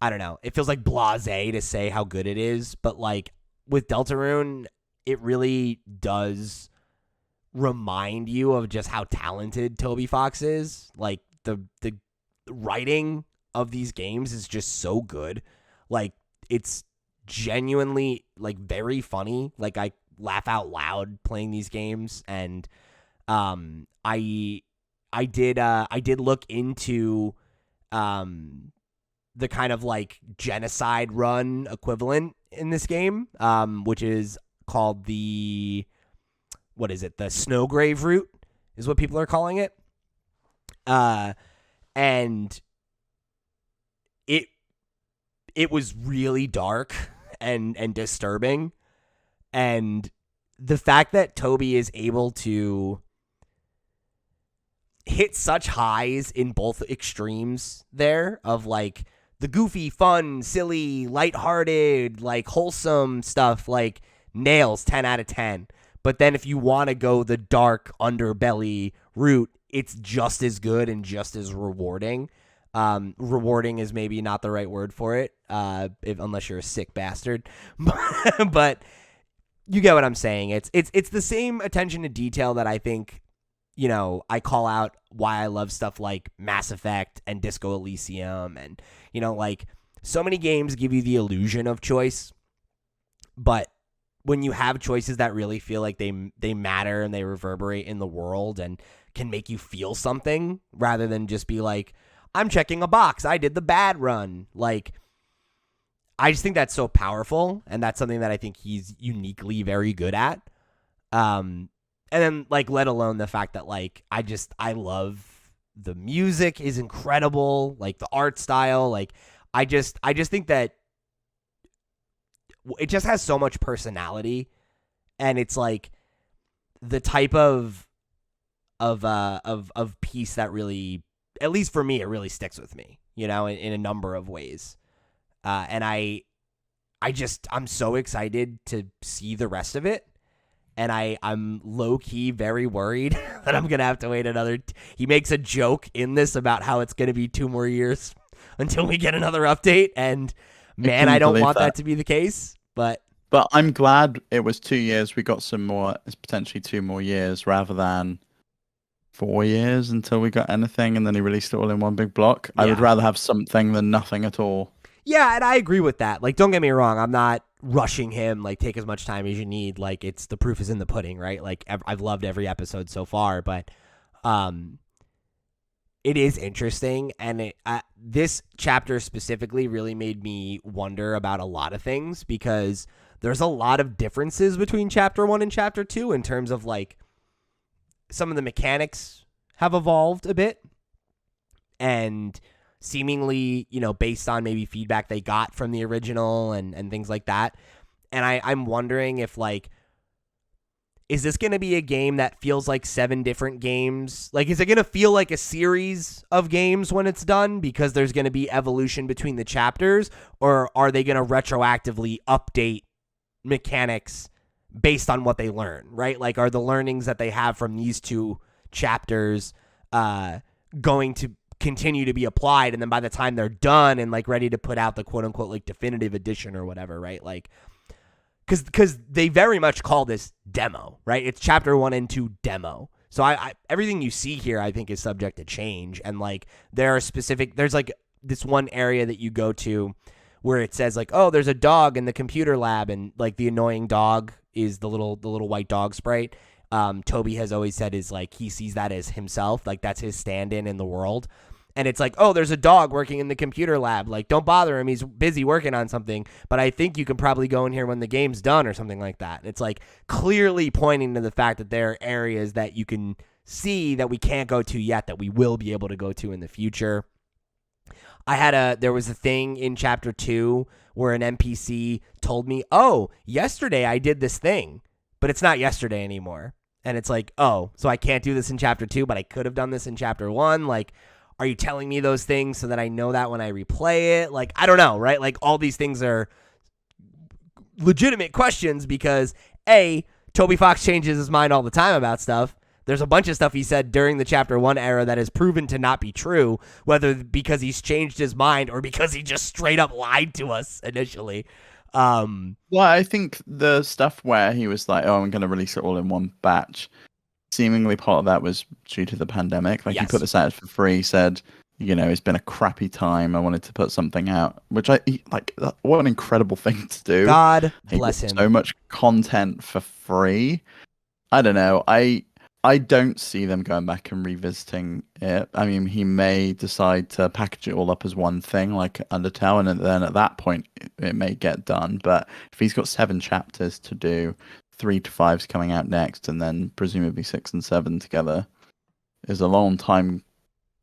I don't know, it feels like blasé to say how good it is, but, like, with Deltarune, it really does remind you of just how talented Toby Fox is. Like, the writing of these games is just so good. Like, it's genuinely, like, very funny. Like, I laugh out loud playing these games, and I did look into the kind of like genocide run equivalent in this game, which is called the Snowgrave route is what people are calling it. And it was really dark and disturbing. And the fact that Toby is able to hit such highs in both extremes there of like the goofy, fun, silly, lighthearted, like wholesome stuff, like nails 10 out of 10. But then if you want to go the dark underbelly route, it's just as good and just as rewarding. Rewarding is maybe not the right word for it, unless you're a sick bastard. But you get what I'm saying. It's the same attention to detail that I think, you know, I call out why I love stuff like Mass Effect and Disco Elysium, and, you know, like, so many games give you the illusion of choice, but when you have choices that really feel like they matter and they reverberate in the world and can make you feel something rather than just be like, I'm checking a box, I did the bad run. Like, I just think that's so powerful, and that's something that I think he's uniquely very good at. And then, like, let alone the fact that, like, I love the music is incredible, like the art style, like I just think that it just has so much personality, and it's like the type of piece that really, at least for me, it really sticks with me, you know, in a number of ways. And I'm so excited to see the rest of it. And I'm low-key very worried that I'm going to have to wait another... He makes a joke in this about how it's going to be 2 more years until we get another update. And man, I don't want that to be the case, but I'm glad it was 2 years. We got some more, it's potentially 2 more years rather than 4 years until we got anything, and then he released it all in one big block. I would rather have something than nothing at all. Yeah, and I agree with that. Like, don't get me wrong, I'm not rushing him. Like, take as much time as you need. Like, it's the proof is in the pudding, right? Like, I've loved every episode so far, but it is interesting, and this chapter specifically really made me wonder about a lot of things, because there's a lot of differences between Chapter 1 and Chapter 2 in terms of, like, some of the mechanics have evolved a bit, and seemingly, based on maybe feedback they got from the original and things like that. And I'm wondering if, like, is this going to be a game that feels like 7 different games? Like, is it going to feel like a series of games when it's done because there's going to be evolution between the chapters? Or are they going to retroactively update mechanics based on what they learn, right? Like, are the learnings that they have from these 2 chapters going to continue to be applied? And then by the time they're done and, like, ready to put out the quote unquote, like, definitive edition or whatever, right? Like, because they very much call this demo, right? It's Chapter 1 and 2 demo. So I everything you see here, I think, is subject to change. And, like, there's like this one area that you go to where it says, like, oh, there's a dog in the computer lab, and, like, the annoying dog is the little white dog sprite. Toby has always said is, like, he sees that as himself, like, that's his stand-in in the world. And it's like, oh, there's a dog working in the computer lab. Like, don't bother him. He's busy working on something. But I think you can probably go in here when the game's done or something like that. It's, like, clearly pointing to the fact that there are areas that you can see that we can't go to yet that we will be able to go to in the future. There was a thing in Chapter 2 where an NPC told me, oh, yesterday I did this thing, but it's not yesterday anymore. And it's like, oh, so I can't do this in Chapter 2, but I could have done this in Chapter 1. Like, are you telling me those things so that I know that when I replay it? Like, I don't know, right? Like, all these things are legitimate questions because, A, Toby Fox changes his mind all the time about stuff. There's a bunch of stuff he said during the Chapter 1 era that has proven to not be true, whether because he's changed his mind or because he just straight up lied to us initially. Well, I think the stuff where he was like, oh, I'm going to release it all in one batch, seemingly part of that was due to the pandemic. Like, yes. He put this out for free, said, it's been a crappy time. I wanted to put something out, which what an incredible thing to do. God bless him. So much content for free. I don't know. I don't see them going back and revisiting it. I mean, he may decide to package it all up as one thing, like Undertale, and then at that point, it may get done. But if he's got 7 chapters to do, 3 to 5's coming out next, and then presumably 6 and 7 together, is a long time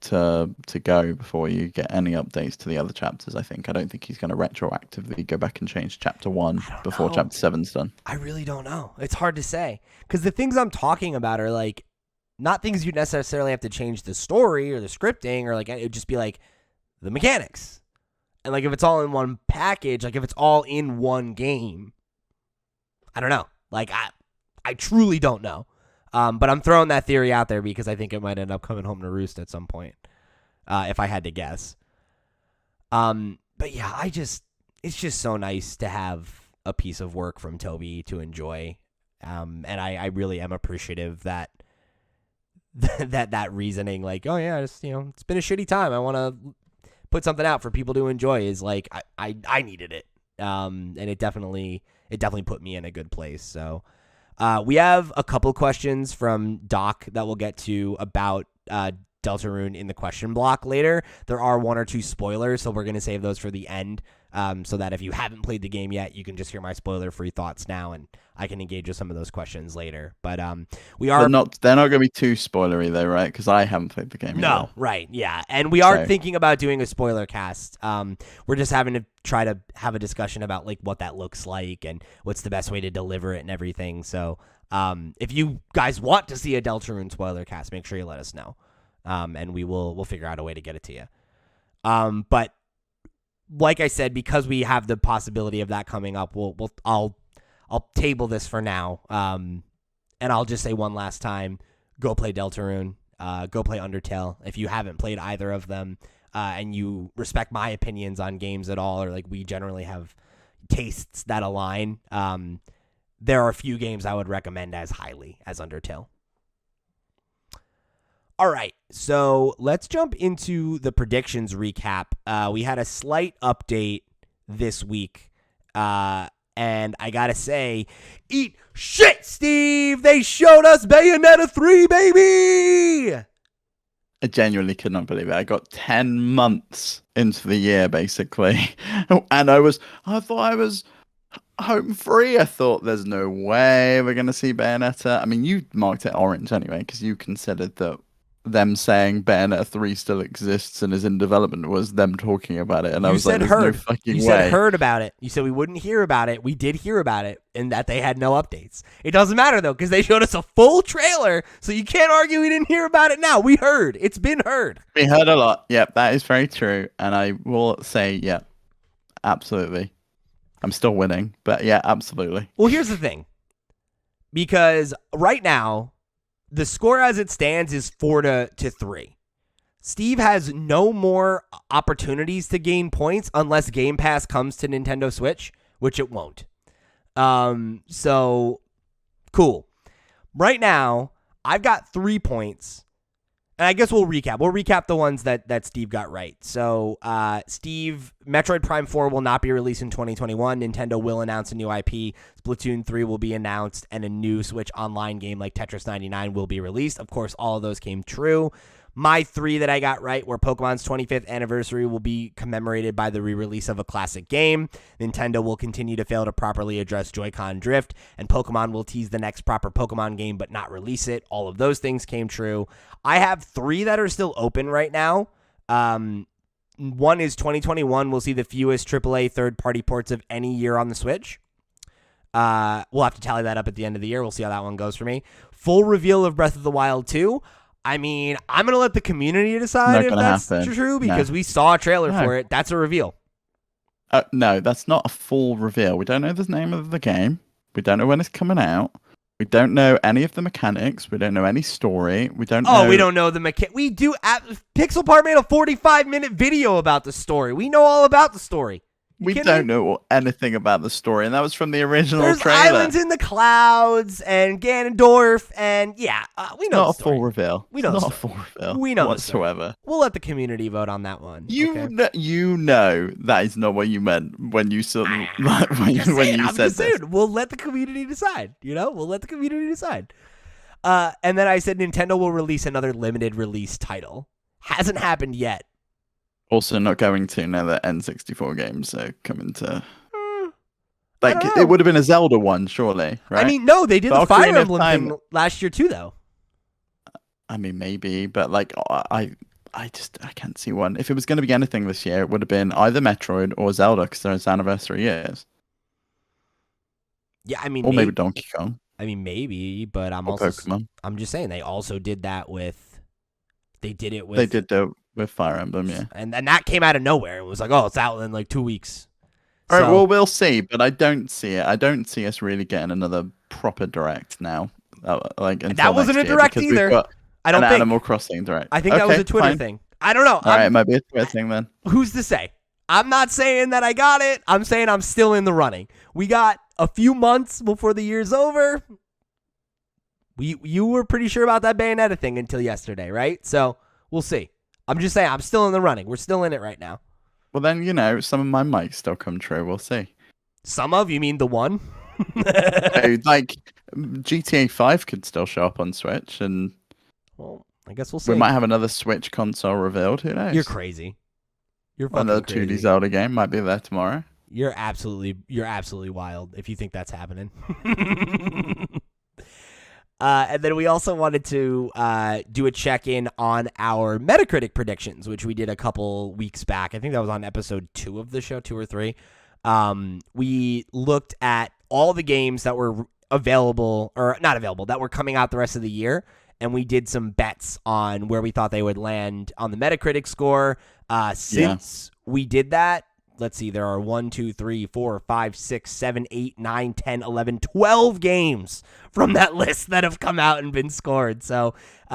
to go before you get any updates to the other chapters. I don't think he's going to retroactively go back and change Chapter 1 before Chapter 7's done. I really don't know. It's hard to say, because the things I'm talking about are, like, not things you necessarily have to change the story or the scripting, or, like, it would just be like the mechanics. And, like, if it's all in one package, like, if it's all in one game, I don't know. Like, I truly don't know. But I'm throwing that theory out there because I think it might end up coming home to roost at some point, if I had to guess. But yeah, it's just so nice to have a piece of work from Toby to enjoy. And I really am appreciative that that reasoning, like, oh yeah, it's been a shitty time, I want to put something out for people to enjoy, is like, I needed it. And it definitely put me in a good place. So we have a couple questions from Doc that we'll get to about Deltarune in the question block later. There are 1 or 2 spoilers, so we're going to save those for the end, so that if you haven't played the game yet, you can just hear my spoiler-free thoughts now, and I can engage with some of those questions later. But we are... They're not going to be too spoilery, though, right? Because I haven't played the game No, right, yeah. And we are thinking about doing a spoiler cast. We're just having to try to have a discussion about, like, what that looks like and what's the best way to deliver it and everything. So if you guys want to see a Deltarune spoiler cast, make sure you let us know. And we'll figure out a way to get it to you. But like I said, because we have the possibility of that coming up, I'll table this for now. And I'll just say one last time, go play Deltarune, go play Undertale. If you haven't played either of them, and you respect my opinions on games at all, or like we generally have tastes that align, there are a few games I would recommend as highly as Undertale. All right, so let's jump into the predictions recap. We had a slight update this week, and I gotta say, eat shit, Steve! They showed us Bayonetta 3, baby! I genuinely could not believe it. I got 10 months into the year, basically. And I thought I was home free. I thought there's no way we're going to see Bayonetta. I mean, you marked it orange anyway, because you considered that them saying Bayonetta 3 still exists and is in development was them talking about it. And I was like, there's no fucking way. You said heard about it. You said we wouldn't hear about it. We did hear about it, and that they had no updates. It doesn't matter, though, because they showed us a full trailer, so you can't argue we didn't hear about it now. We heard. It's been heard. We heard a lot. Yep, that is very true. And I will say, yeah, absolutely. I'm still winning, but yeah, absolutely. Well, here's the thing. Because right now, the score as it stands is 4-3. Steve has no more opportunities to gain points unless Game Pass comes to Nintendo Switch, which it won't. So, cool. Right now, I've got 3 points. And I guess we'll recap. We'll recap the ones that Steve got right. So, Steve, Metroid Prime 4 will not be released in 2021. Nintendo will announce a new IP. Splatoon 3 will be announced, and a new Switch online game like Tetris 99 will be released. Of course, all of those came true. My 3 that I got right were Pokemon's 25th anniversary will be commemorated by the re-release of a classic game. Nintendo will continue to fail to properly address Joy-Con drift, and Pokemon will tease the next proper Pokemon game but not release it. All of those things came true. I have 3 that are still open right now. One is 2021 will see the fewest AAA third-party ports of any year on the Switch. We'll have to tally that up at the end of the year. We'll see how that one goes for me. Full reveal of Breath of the Wild 2. I mean, I'm going to let the community decide if that's true, because we saw a trailer for it. That's a reveal. No, that's not a full reveal. We don't know the name of the game. We don't know when it's coming out. We don't know any of the mechanics. We don't know any story. We don't know... we don't know the mechanics. We do... Pixel Part made a 45-minute video about the story. We know all about the story. We don't know anything about the story, and that was from the original trailer. There's islands in the clouds, and Ganondorf, and yeah, we know the story. Not a full reveal. We know not a full reveal. We know whatsoever. We'll let the community vote on that one. You know that is not what you meant when you said this. We'll let the community decide. We'll let the community decide. And then I said Nintendo will release another limited release title. Hasn't happened yet. Also not going to now that N64 games are coming to... it would have been a Zelda one, surely, right? I mean, no, they did the Fire Emblem thing last year too, though. I mean, maybe, but I can't see one. If it was going to be anything this year, it would have been either Metroid or Zelda, because they're its anniversary years. Yeah, I mean... Or maybe Donkey Kong. I mean, maybe, but Pokemon. I'm just saying, they also did that with... They did it with... They did that with Fire Emblem, yeah. And that came out of nowhere. It was like, it's out in like 2 weeks. All right, well, we'll see, but I don't see it. I don't see us really getting another proper direct now. That wasn't a direct either. I don't think. Animal Crossing direct. I think that was a Twitter thing. I don't know. All right, it might be a Twitter thing then. Who's to say? I'm not saying that I got it. I'm saying I'm still in the running. We got a few months before the year's over. You were pretty sure about that Bayonetta thing until yesterday, right? So we'll see. I'm just saying I'm still in the running. We're still in it right now. Well, then, some of my might still come true. We'll see. Some of? You mean the one? Like, GTA 5 could still show up on Switch, and... Well, I guess we'll see. We might have another Switch console revealed. Who knows? You're crazy. You're fucking another crazy. 2D Zelda game might be there tomorrow. You're absolutely wild if you think that's happening. And then we also wanted to do a check-in on our Metacritic predictions, which we did a couple weeks back. I think that was on episode 2 of the show, 2 or 3. We looked at all the games that were available, or not available, that were coming out the rest of the year, and we did some bets on where we thought they would land on the Metacritic score. Since we did that, let's see, there are 1, 2, 3, 4, 5, 6, 7, 8, 9, 10, 11, 12 games from that list that have come out and been scored. So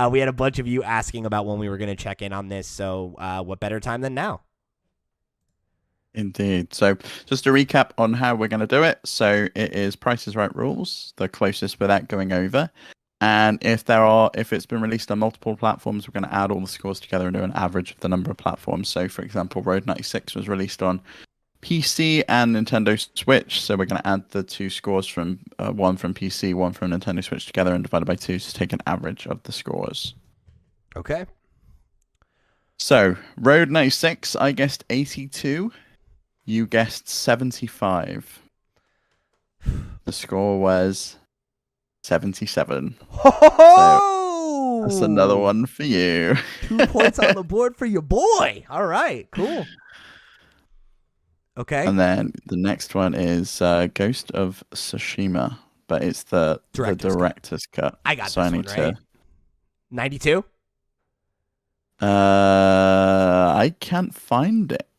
we had a bunch of you asking about when we were going to check in on this. So what better time than now? Indeed. So just to recap on how we're going to do it. So it is Price is Right rules, the closest without going over. And if it's been released on multiple platforms, we're going to add all the scores together and do an average of the number of platforms. So, for example, Road 96 was released on PC and Nintendo Switch. So we're going to add the two scores from one from PC, one from Nintendo Switch together and divide it by 2 to take an average of the scores. Okay. So, Road 96, I guessed 82. You guessed 75. The score was 77. Oh, so that's another one for you. 2 points on the board for your boy. All right, cool. Okay. And then the next one is Ghost of Tsushima, but it's the director's cut. I got so this I need one right. to 92? I can't find it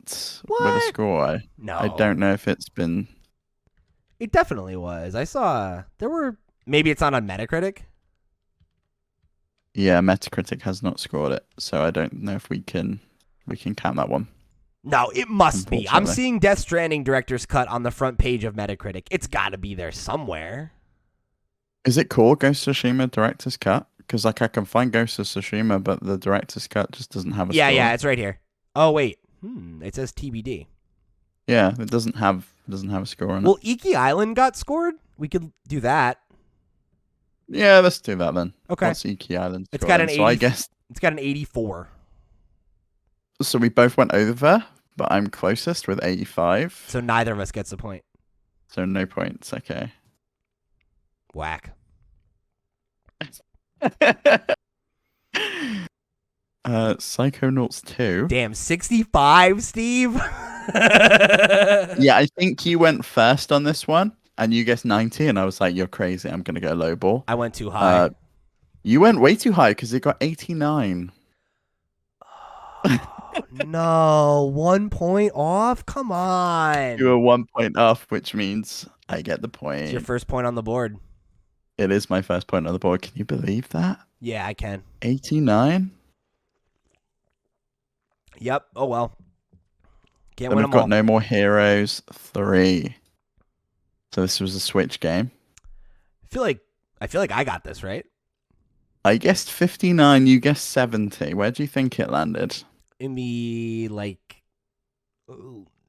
with a score. No. I don't know if it's been... It definitely was. I saw there were... Maybe it's not on Metacritic? Yeah, Metacritic has not scored it, so I don't know if we can count that one. No, it must be. I'm seeing Death Stranding Director's Cut on the front page of Metacritic. It's got to be there somewhere. Is it called Ghost of Tsushima Director's Cut? Because I can find Ghost of Tsushima, but the Director's Cut just doesn't have a score. Yeah, it's right here. Oh, wait. It says TBD. Yeah, it doesn't have a score on it. Well, Iki Island got scored. We could do that. Yeah, let's do that then. Okay. What's Iki Island? It's got an 80, so I guess it's got an 84. So we both went over, but I'm closest with 85. So neither of us gets a point. So no points. Okay. Whack. Psychonauts 2. Damn, 65, Steve. Yeah, I think you went first on this one, and you guessed 90, and I was like, "You're crazy. I'm gonna go low ball." I went too high. You went way too high because it got 89. No, 1 point off. Come on. You were 1 point off, which means I get the point. It's your first point on the board. It is my first point on the board. Can you believe that? Yeah, I can. 89. Yep. Oh well. Can't Then win we've them got all. No More Heroes 3. So this was a Switch game. I feel like I got this right. I guessed 59. You guessed 70. Where do you think it landed? In the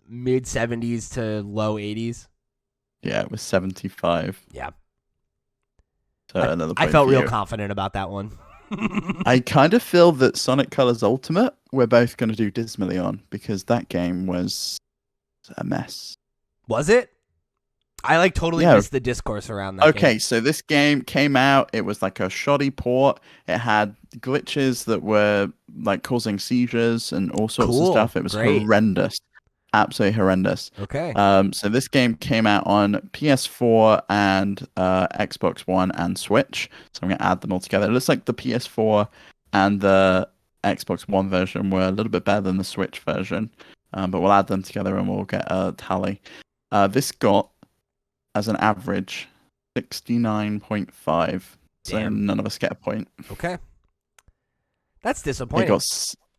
mid 70s to low 80s. Yeah, it was 75. Yeah. So another point I felt for real you. confident about that one. I kind of feel that Sonic Colors Ultimate, we're both going to do dismally on because that game was a mess. Was it? I totally missed the discourse around that game. So this game came out. It was like a shoddy port. It had glitches that were causing seizures and all sorts of stuff. It was horrendous. Absolutely horrendous. Okay. So this game came out on PS4 and Xbox One and Switch. So I'm going to add them all together. It looks like the PS4 and the Xbox One version were a little bit better than the Switch version. But we'll add them together and we'll get a tally. This got, as an average, 69.5. So none of us get a point. Okay. That's disappointing. It got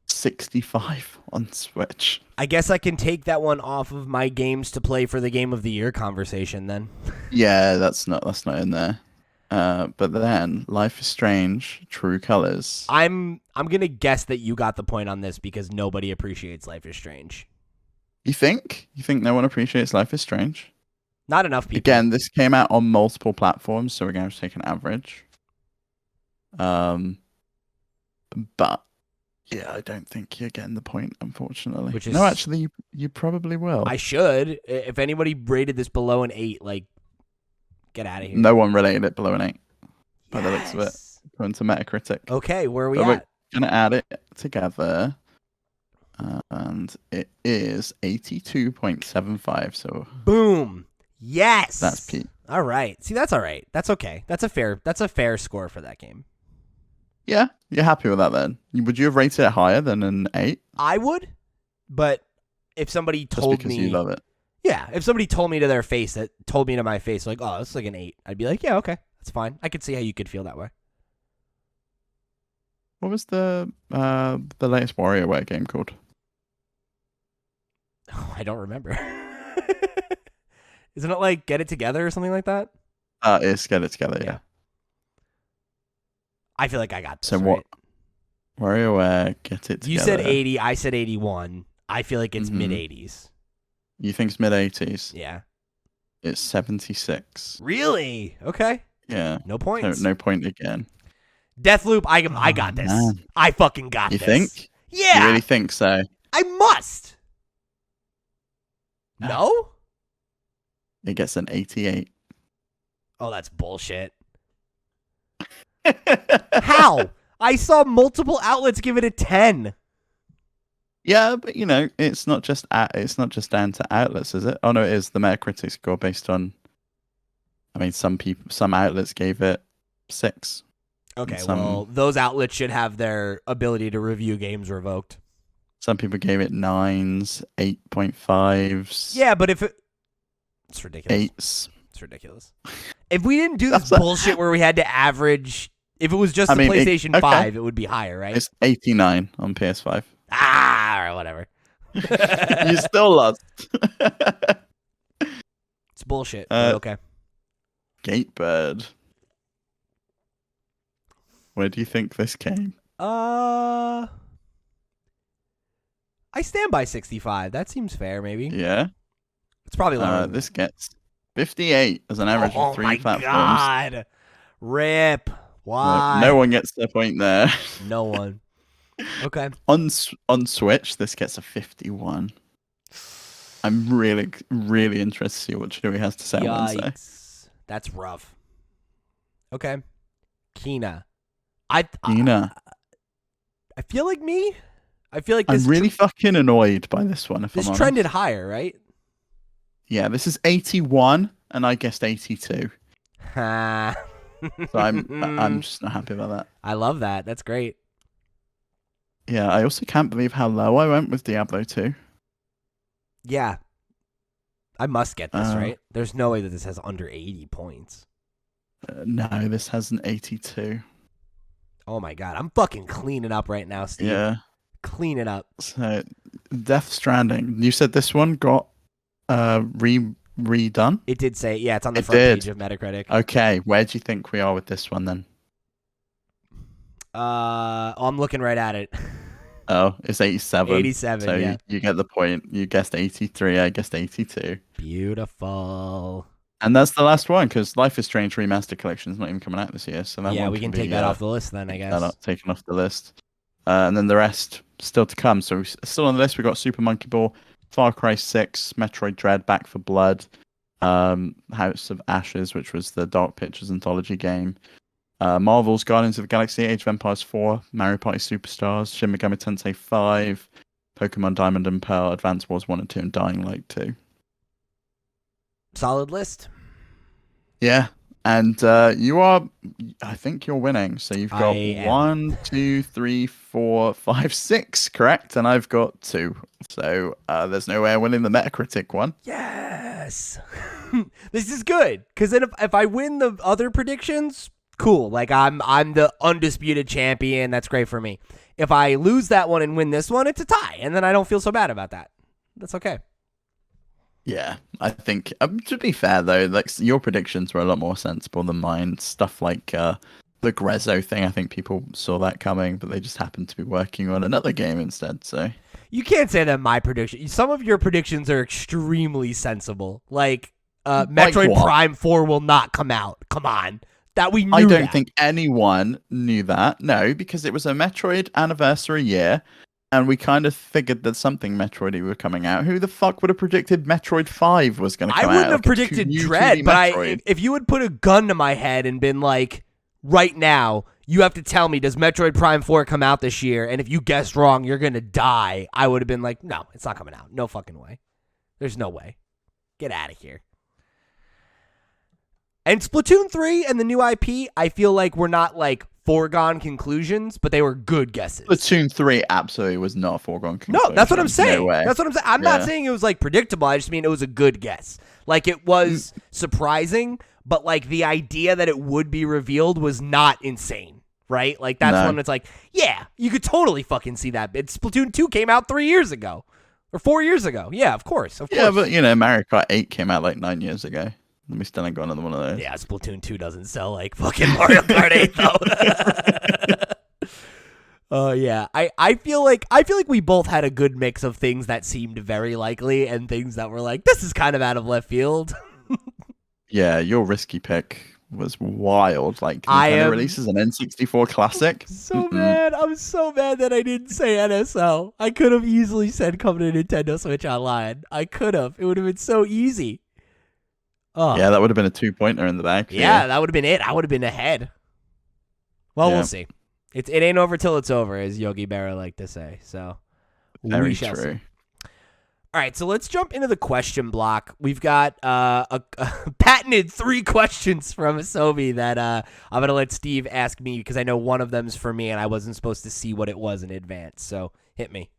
65 on Switch. I guess I can take that one off of my games to play for the Game of the Year conversation then. Yeah, that's not in there. But then Life is Strange, True Colors. I'm gonna guess that you got the point on this because nobody appreciates Life is Strange. You think? You think no one appreciates Life is Strange? Not enough people. Again, this came out on multiple platforms, so we're going to take an average. But yeah, I don't think you're getting the point, unfortunately. No, actually, you probably will. I should. If anybody rated this below an 8, get out of here. No one rated it below an 8. By the looks of it. Going to Metacritic. Okay, where are we at? We're going to add it together. And it is 82.75. So boom. Yes. That's Pete. All right. See, that's all right. That's okay. That's a fair score for that game. Yeah, you're happy with that then? Would you have rated it higher than an 8? I would, but if somebody Just told because me, you love it. yeah, if somebody told me to my face, like, oh, it's like an 8, I'd be like, yeah, okay, that's fine. I could see how you could feel that way. What was the latest WarioWare game called? Oh, I don't remember. Isn't it like Get It Together or something like that? It's Get It Together, yeah. I feel like I got this, So right? WarioWare, Get It Together. You said 80, I said 81. I feel like it's mid-80s. You think it's mid-80s? Yeah. It's 76. Really? Okay. Yeah. No points. No point again. Deathloop, I got this. Man. I fucking got You this. think? Yeah. You really think so? I must. No? It gets an 88. Oh, that's bullshit. How? I saw multiple outlets give it a 10. Yeah, but it's not just down to outlets, is it? Oh no, it is the Metacritic score based on. I mean, some outlets gave it 6. Okay, well, those outlets should have their ability to review games revoked. Some people gave it 9s, 8.5s. Yeah, but it's ridiculous. 8s. It's ridiculous. If we didn't do this bullshit where we had to average, if it was just the PlayStation 5, it would be higher, right? It's 89 on PS5. Or whatever. You still lost. It's bullshit. Okay. Skatebird. Where do you think this came? I stand by 65. That seems fair, maybe. Yeah. It's probably lower. This gets 58 as an average of 3 platforms. Oh my God. Rip. Why? No one gets their point there. No one. Okay. On Switch, this gets a 51. I'm really, really interested to see what Chewie has to say on Wednesday. That's rough. Okay. Kina. Kina. I feel like me. I feel like this I'm really fucking annoyed by this one. This trended higher, right? Yeah, this is 81, and I guessed 82. Ha. So I'm just not happy about that. I love that. That's great. Yeah, I also can't believe how low I went with Diablo 2. Yeah. I must get this, right? There's no way that this has under 80 points. No, this has an 82. Oh my God. I'm fucking cleaning up right now, Steve. Yeah. Cleaning up. So, Death Stranding. You said this one got redone? It did say, yeah, it's on the front page of Metacritic. Okay, where do you think we are with this one then? I'm looking right at it. Oh, it's 87. 87, so yeah. You get the point. You guessed 83, I guessed 82. Beautiful. And that's the last one, because Life is Strange Remastered Collection is not even coming out this year. So that yeah, one we can take that off the list then, I guess. Taken off the list. And then the rest still to come. So still on the list, we've got Super Monkey Ball, Far Cry 6, Metroid Dread, Back for Blood, House of Ashes, which was the Dark Pictures anthology game, Marvel's Guardians of the Galaxy, Age of Empires 4, Mario Party Superstars, Shin Megami Tensei 5, Pokemon Diamond and Pearl, Advance Wars 1 and 2, and Dying Light 2. Solid list. Yeah, and I think you're winning. So you've got 1, 2, 3, 4, 5, 6 correct, and I've got 2. So there's no way I'm winning the Metacritic one. Yes. This is good, because then if I win the other predictions, cool. Like I'm the undisputed champion. That's great for me. If I lose that one and win this one, it's a tie, and then I don't feel so bad about that. That's okay. Yeah, I think to be fair though, like your predictions were a lot more sensible than mine. Stuff like the Grezzo thing, I think people saw that coming, but they just happened to be working on another game instead. So you can't say that my prediction. Some of your predictions are extremely sensible. Like Metroid Prime 4 will not come out. Come on. That we knew. I don't think anyone knew that. No, because it was a Metroid anniversary year, and we kind of figured that something Metroid were coming out. Who the fuck would have predicted Metroid 5 was going to come out? I wouldn't have predicted Dread, but if you would put a gun to my head and been like, right now, you have to tell me, does Metroid Prime 4 come out this year? And if you guessed wrong, you're going to die. I would have been like, no, it's not coming out. No fucking way. There's no way. Get out of here. And Splatoon 3 and the new IP, I feel like we're not like foregone conclusions, but they were good guesses. Splatoon 3 absolutely was not a foregone conclusion. No, that's what I'm saying. No way. That's what I'm saying. I'm not saying it was like predictable. I just mean it was a good guess. Like it was surprising, but like the idea that it would be revealed was not insane, right? Like that's when it's like, yeah, you could totally fucking see that. Splatoon 2 came out 3 years ago or 4 years ago. Yeah, of course. Yeah, but Mario Kart 8 came out like 9 years ago. We still ain't got another one of those. Yeah, Splatoon 2 doesn't sell like fucking Mario Kart 8 though. Yeah. I feel like we both had a good mix of things that seemed very likely and things that were like, this is kind of out of left field. Yeah, your risky pick was wild. Like Nintendo releases an N64 classic. So mad. I'm so mad that I didn't say NSO. I could have easily said come to Nintendo Switch Online. I could have. It would have been so easy. Oh. Yeah, that would have been a 2-pointer in the back. Yeah, that would have been it. I would have been ahead. Well, we'll see. It ain't over till it's over, as Yogi Berra like to say. So very true. All right, so let's jump into the question block. We've got a patented 3 questions from Asobi that I'm going to let Steve ask me because I know one of them's for me and I wasn't supposed to see what it was in advance. So hit me.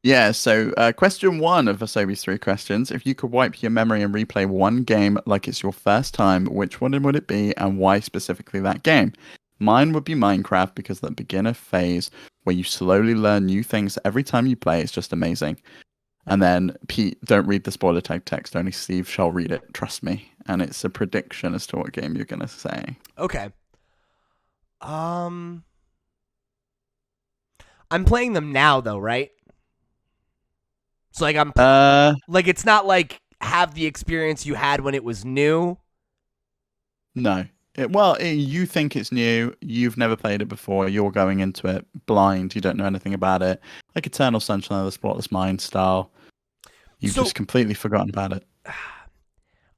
Yeah, so question 1 of Asobi's 3 questions. If you could wipe your memory and replay one game like it's your first time, which one would it be and why specifically that game? Mine would be Minecraft because that beginner phase where you slowly learn new things every time you play is just amazing. And then, Pete, don't read the spoiler tag text. Only Steve shall read it. Trust me. And it's a prediction as to what game you're going to say. Okay. I'm playing them now, though, right? So, like, like, it's not like have the experience you had when it was new. No. You think it's new. You've never played it before. You're going into it blind. You don't know anything about it. Like Eternal Sunshine of the Spotless Mind style. You've just completely forgotten about it.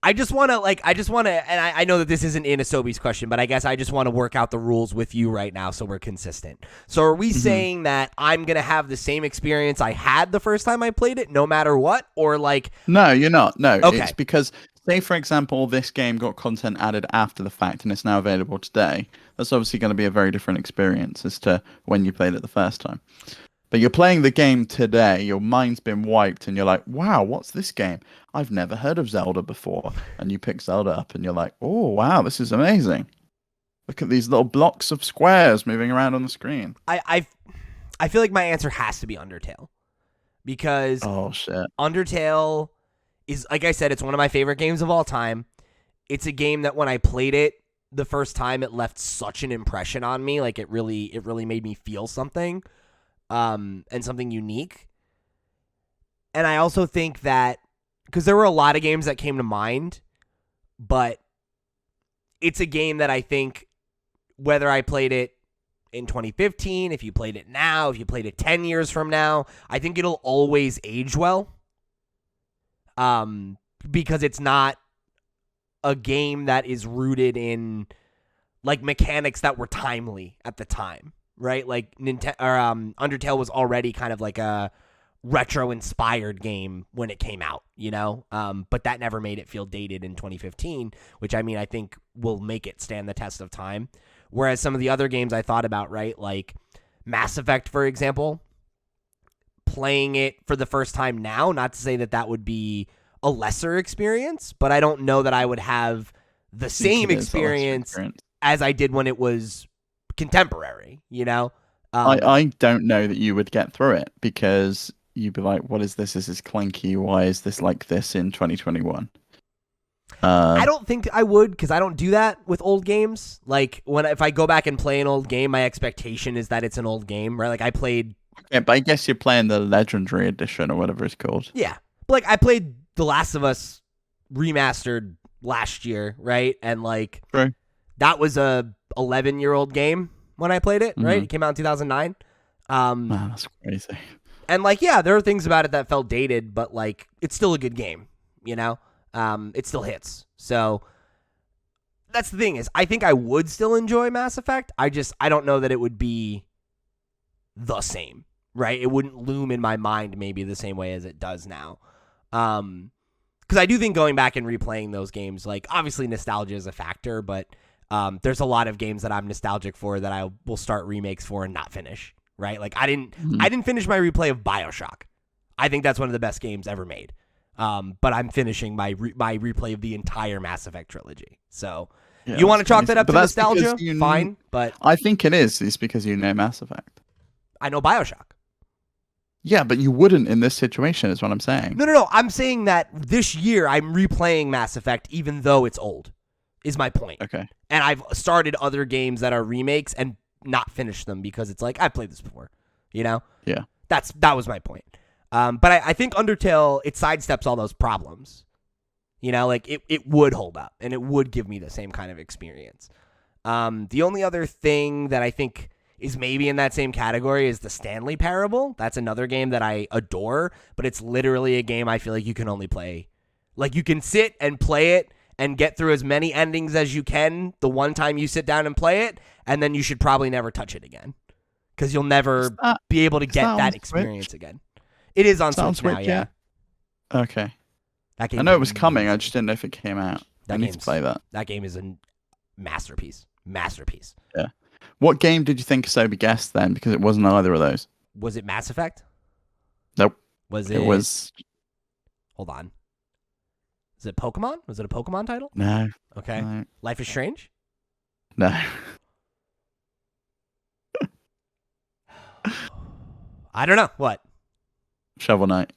I just want to, and I know that this isn't in Asobi's question, but I guess I just want to work out the rules with you right now so we're consistent. So are we saying that I'm going to have the same experience I had the first time I played it, no matter what? Or like... No, you're not. No, okay. It's because, say, for example, this game got content added after the fact and it's now available today. That's obviously going to be a very different experience as to when you played it the first time. But you're playing the game today, your mind's been wiped, and you're like, wow, what's this game? I've never heard of Zelda before. And you pick Zelda up, and you're like, oh, wow, this is amazing. Look at these little blocks of squares moving around on the screen. I feel like my answer has to be Undertale. Because Undertale is, like I said, it's one of my favorite games of all time. It's a game that when I played it the first time, it left such an impression on me. Like, it really made me feel something. And something unique. And I also think that, because there were a lot of games that came to mind, but it's a game that I think, whether I played it in 2015, if you played it now, if you played it 10 years from now, I think it'll always age well. Because it's not a game that is rooted in, like, mechanics that were timely at the time. Right, like Undertale was already kind of like a retro-inspired game when it came out, but that never made it feel dated in 2015, which I think will make it stand the test of time. Whereas some of the other games I thought about, right, like Mass Effect, for example, playing it for the first time now, not to say that that would be a lesser experience, but I don't know that I would have the same experience as I did when it was contemporary, I don't know that you would get through it because you'd be like, what is this? This is clunky. Why is this like this in 2021? I don't think I would, because I don't do that with old games. Like, if I go back and play an old game, my expectation is that it's an old game, right? Like, I played... Yeah, but I guess you're playing the Legendary Edition or whatever it's called. Yeah. But, like, I played The Last of Us Remastered last year, right? And, like, True. That was a 11-year-old game when I played it, right? It came out in 2009. Man, that's crazy. And, like, yeah, there are things about it that felt dated, but, like, it's still a good game, It still hits. So that's the thing is, I think I would still enjoy Mass Effect. I don't know that it would be the same, right? It wouldn't loom in my mind maybe the same way as it does now. Because I do think going back and replaying those games, like, obviously nostalgia is a factor, but There's a lot of games that I'm nostalgic for that I will start remakes for and not finish. Right? Like I didn't finish my replay of BioShock. I think that's one of the best games ever made. But I'm finishing my replay of the entire Mass Effect trilogy. So you want to chalk that up to nostalgia? Fine, but I think it is. It's because you know Mass Effect. I know BioShock. Yeah, but you wouldn't in this situation, is what I'm saying. No. I'm saying that this year I'm replaying Mass Effect, even though it's old. Is my point. Okay. And I've started other games that are remakes and not finished them because it's like I've played this before. You know? Yeah. That was my point. But I think Undertale, it sidesteps all those problems. You know, like it would hold up and it would give me the same kind of experience. The only other thing that I think is maybe in that same category is the Stanley Parable. That's another game that I adore, but it's literally a game I feel like you can only play. Like you can sit and play it and get through as many endings as you can the one time you sit down and play it, and then you should probably never touch it again because you'll never be able to get that experience again. It is on Switch now, yeah. Okay. That game I know it was coming. I just didn't know if it came out. I need to play that. That game is a masterpiece. Masterpiece. Yeah. What game did you think Asobi guessed then? Because it wasn't either of those. Was it Mass Effect? Nope. Was it? It was. Hold on. Is it Pokemon? Was it a Pokemon title? No. Okay. No. Life is Strange? No. I don't know. What? Shovel Knight.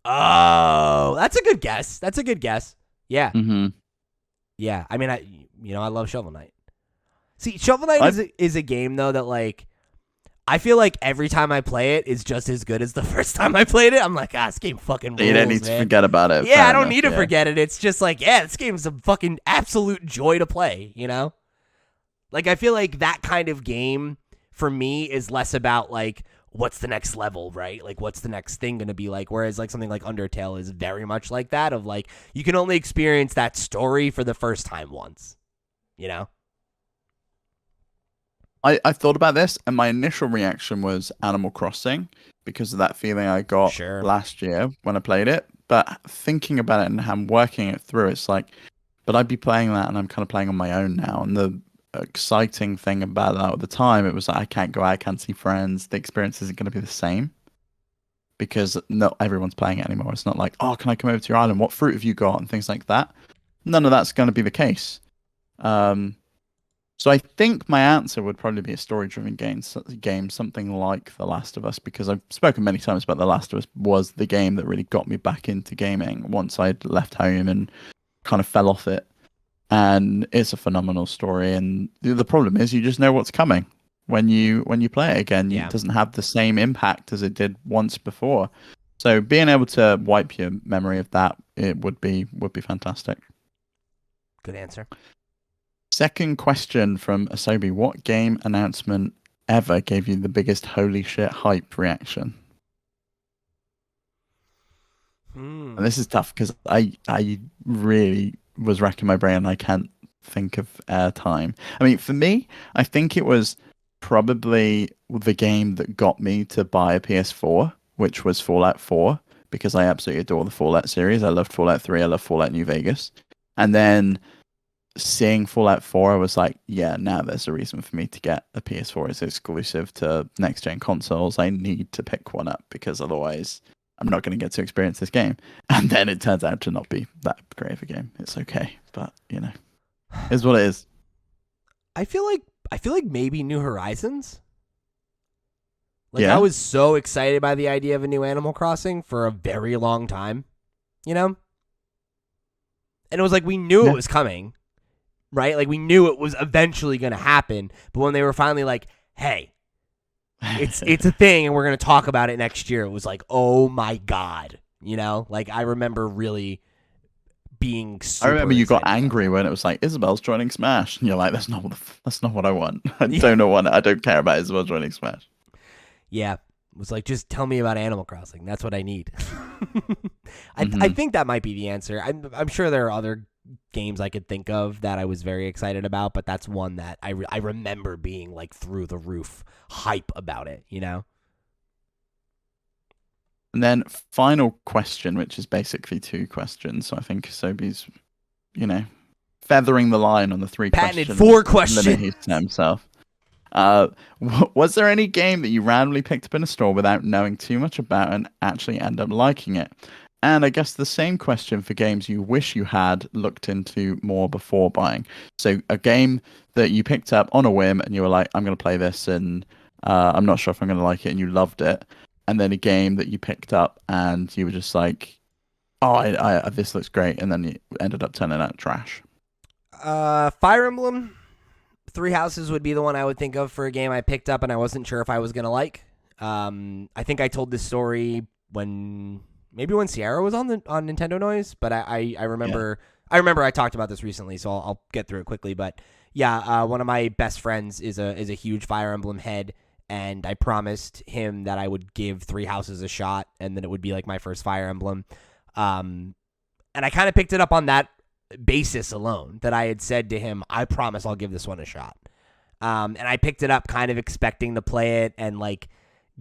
Oh, that's a good guess. That's a good guess. Yeah. Mm-hmm. Yeah. I mean, I love Shovel Knight. See, Shovel Knight is a game though that like I feel like every time I play it is just as good as the first time I played it. I'm like, this game fucking rules, you don't need to forget about it. Yeah, I don't need to forget it. It's just like, this game's a fucking absolute joy to play, you know? Like, I feel like that kind of game for me is less about like, what's the next level, right? Like, what's the next thing going to be like? Whereas like something like Undertale is very much like that of like, you can only experience that story for the first time once, you know? I thought about this, and my initial reaction was Animal Crossing because of that feeling I got last year when I played it. But thinking about it and how I'm working it through, it's like, but I'd be playing that and I'm kind of playing on my own now. And the exciting thing about that at the time, it was like, I can't go out, I can't see friends. The experience isn't going to be the same because not everyone's playing it anymore. It's not like, oh, can I come over to your island? What fruit have you got? And things like that. None of that's going to be the case. So I think my answer would probably be a story-driven game, something like The Last of Us, because I've spoken many times about The Last of Us was the game that really got me back into gaming once I'd left home and kind of fell off it. And it's a phenomenal story. And the problem is you just know what's coming when you play it again. Yeah. It doesn't have the same impact as it did once before. So being able to wipe your memory of that, it would be fantastic. Good answer. Second question from Asobi. What game announcement ever gave you the biggest holy shit hype reaction? And this is tough because I really was racking my brain and I can't think of time. I mean, for me, I think it was probably the game that got me to buy a PS4, which was Fallout 4, because I absolutely adore the Fallout series. I loved Fallout 3. I love Fallout New Vegas. And then seeing Fallout 4, I was like, yeah, now there's a reason for me to get a PS4. It's exclusive to next-gen consoles. I need to pick one up because otherwise I'm not going to get to experience this game. And then it turns out to not be that great of a game. It's okay, but, it's what it is. I feel like maybe New Horizons. Like, I was so excited by the idea of a new Animal Crossing for a very long time, And it was like we knew it was coming. Right? Like, we knew it was eventually going to happen. But when they were finally like, hey, it's a thing and we're going to talk about it next year, it was like, oh, my God. Like, I remember really being super I remember you got excited. Angry when it was like, Isabel's joining Smash. And you're like, that's not what I want. I don't care about Isabel joining Smash. Yeah. It was like, just tell me about Animal Crossing. That's what I need. I think that might be the answer. I'm sure there are other games I could think of that I was very excited about, but that's one that I remember being like through the roof hype about it, And then final question, which is basically two questions. So I think Asobi's, feathering the line on the Patented question 4 questions. limit he set himself. Was there any game that you randomly picked up in a store without knowing too much about and actually end up liking it? And I guess the same question for games you wish you had looked into more before buying. So a game that you picked up on a whim and you were like, I'm going to play this and I'm not sure if I'm going to like it, and you loved it. And then a game that you picked up and you were just like, oh, I this looks great, and then you ended up turning out trash. Fire Emblem Three Houses would be the one I would think of for a game I picked up and I wasn't sure if I was going to like. I think I told this story when Sierra was on Nintendo Noise, but I remember I talked about this recently, so I'll get through it quickly. But yeah, one of my best friends is a huge Fire Emblem head, and I promised him that I would give Three Houses a shot, and then it would be like my first Fire Emblem. And I kind of picked it up on that basis alone, that I had said to him, I promise I'll give this one a shot. And I picked it up kind of expecting to play it and like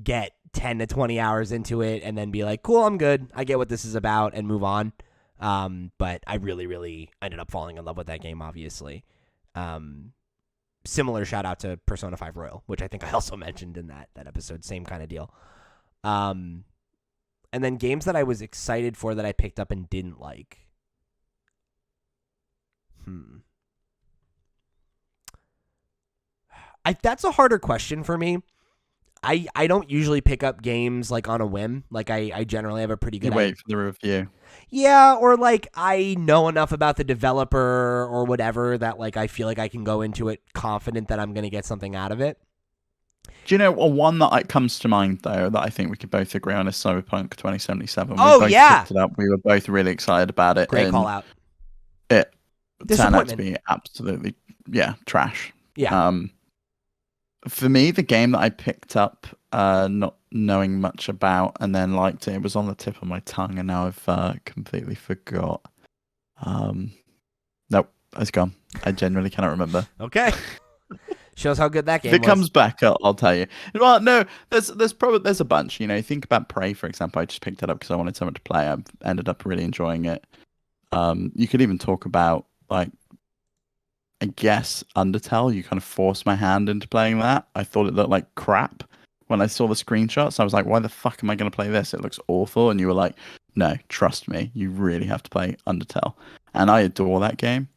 get 10 to 20 hours into it and then be like, cool, I'm good. I get what this is about, and move on. But I really, really ended up falling in love with that game, obviously. Similar shout out to Persona 5 Royal, which I think I also mentioned in that episode. Same kind of deal. And then games that I was excited for that I picked up and didn't like. That's a harder question for me. I don't usually pick up games like on a whim. Like I generally have a pretty good. You wait for the review. Yeah, or like I know enough about the developer or whatever that like I feel like I can go into it confident that I'm going to get something out of it. Do you know one that comes to mind though that I think we could both agree on is Cyberpunk 2077? Oh, we both yeah. picked it up. We were both really excited about it. Great call out. It turned out to Disappointment. be absolutely trash. Yeah. For me, the game that I picked up, not knowing much about, and then liked it, it was on the tip of my tongue, and now I've completely forgot. Nope, it's gone. I genuinely cannot remember. Okay. Shows how good that game If it was. comes back, I'll tell you. Well, no, there's a bunch. You know, think about Prey, for example. I just picked it up because I wanted someone to play. I ended up really enjoying it. You could even talk about like, I guess Undertale. You kind of forced my hand into playing that. I thought it looked like crap when I saw the screenshots. I was like, why the fuck am I going to play this? It looks awful. And you were like, no, trust me, you really have to play Undertale. And I adore that game.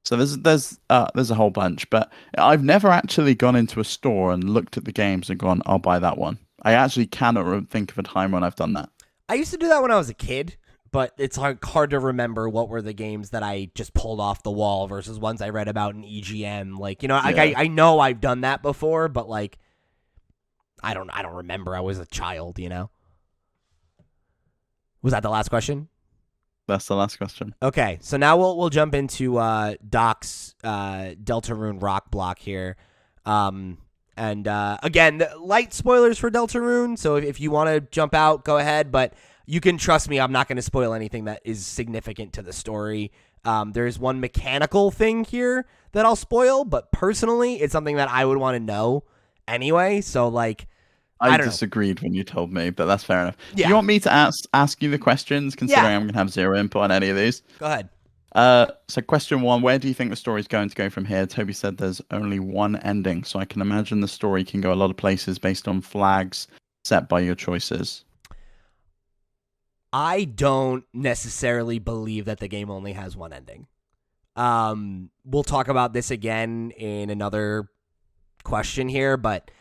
So there's a whole bunch, but I've never actually gone into a store and looked at the games and gone, I'll buy that one. I actually cannot think of a time when I've done that. I used to do that when I was a kid, but it's hard to remember what were the games that I just pulled off the wall versus ones I read about in EGM. Like, you know, like I know I've done that before, but like, I don't remember. I was a child, you know. Was that the last question? That's the last question. Okay, so now we'll jump into Doc's Deltarune rock block here. And again, light spoilers for Deltarune, so if you want to jump out, go ahead, but you can trust me, I'm not going to spoil anything that is significant to the story. There's one mechanical thing here that I'll spoil, but personally, it's something that I would want to know anyway, so like, I disagreed when you told me, but that's fair enough. Yeah. Do you want me to ask you the questions, considering I'm going to have zero input on any of these? Go ahead. So question 1, where do you think the story is going to go from here? Toby said there's only one ending, so I can imagine the story can go a lot of places based on flags set by your choices. I don't necessarily believe that the game only has one ending. We'll talk about this again in another question here, but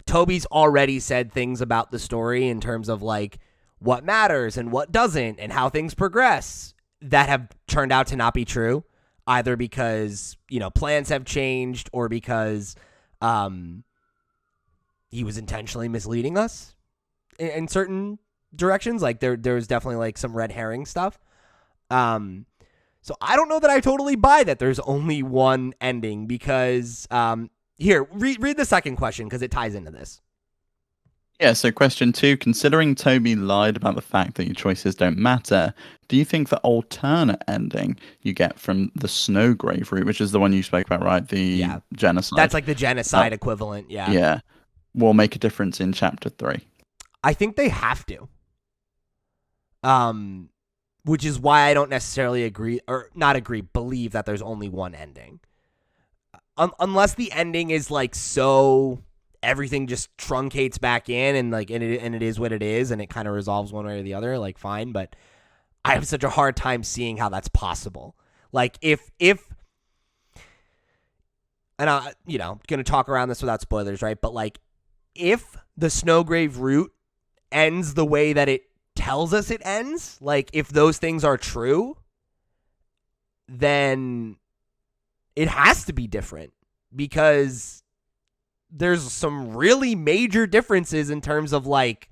Toby's already said things about the story in terms of like what matters and what doesn't and how things progress that have turned out to not be true, either because, you know, plans have changed or because he was intentionally misleading us in certain directions. Like there was definitely like some red herring stuff. So I don't know that I totally buy that there's only one ending because here, read the second question because it ties into this. Yeah, so question 2, considering Toby lied about the fact that your choices don't matter, do you think the alternate ending you get from the Snowgrave route, which is the one you spoke about, right? The genocide. That's like the genocide equivalent, yeah. Yeah, will make a difference in Chapter 3? I think they have to. which is why I don't necessarily believe that there's only one ending. Unless the ending is like so everything just truncates back in and like and it is what it is and it kind of resolves one way or the other, like fine, but I have such a hard time seeing how that's possible. Like if and I gonna talk around this without spoilers, right? But like if the Snowgrave route ends the way that it tells us it ends, like if those things are true, then it has to be different because there's some really major differences in terms of like,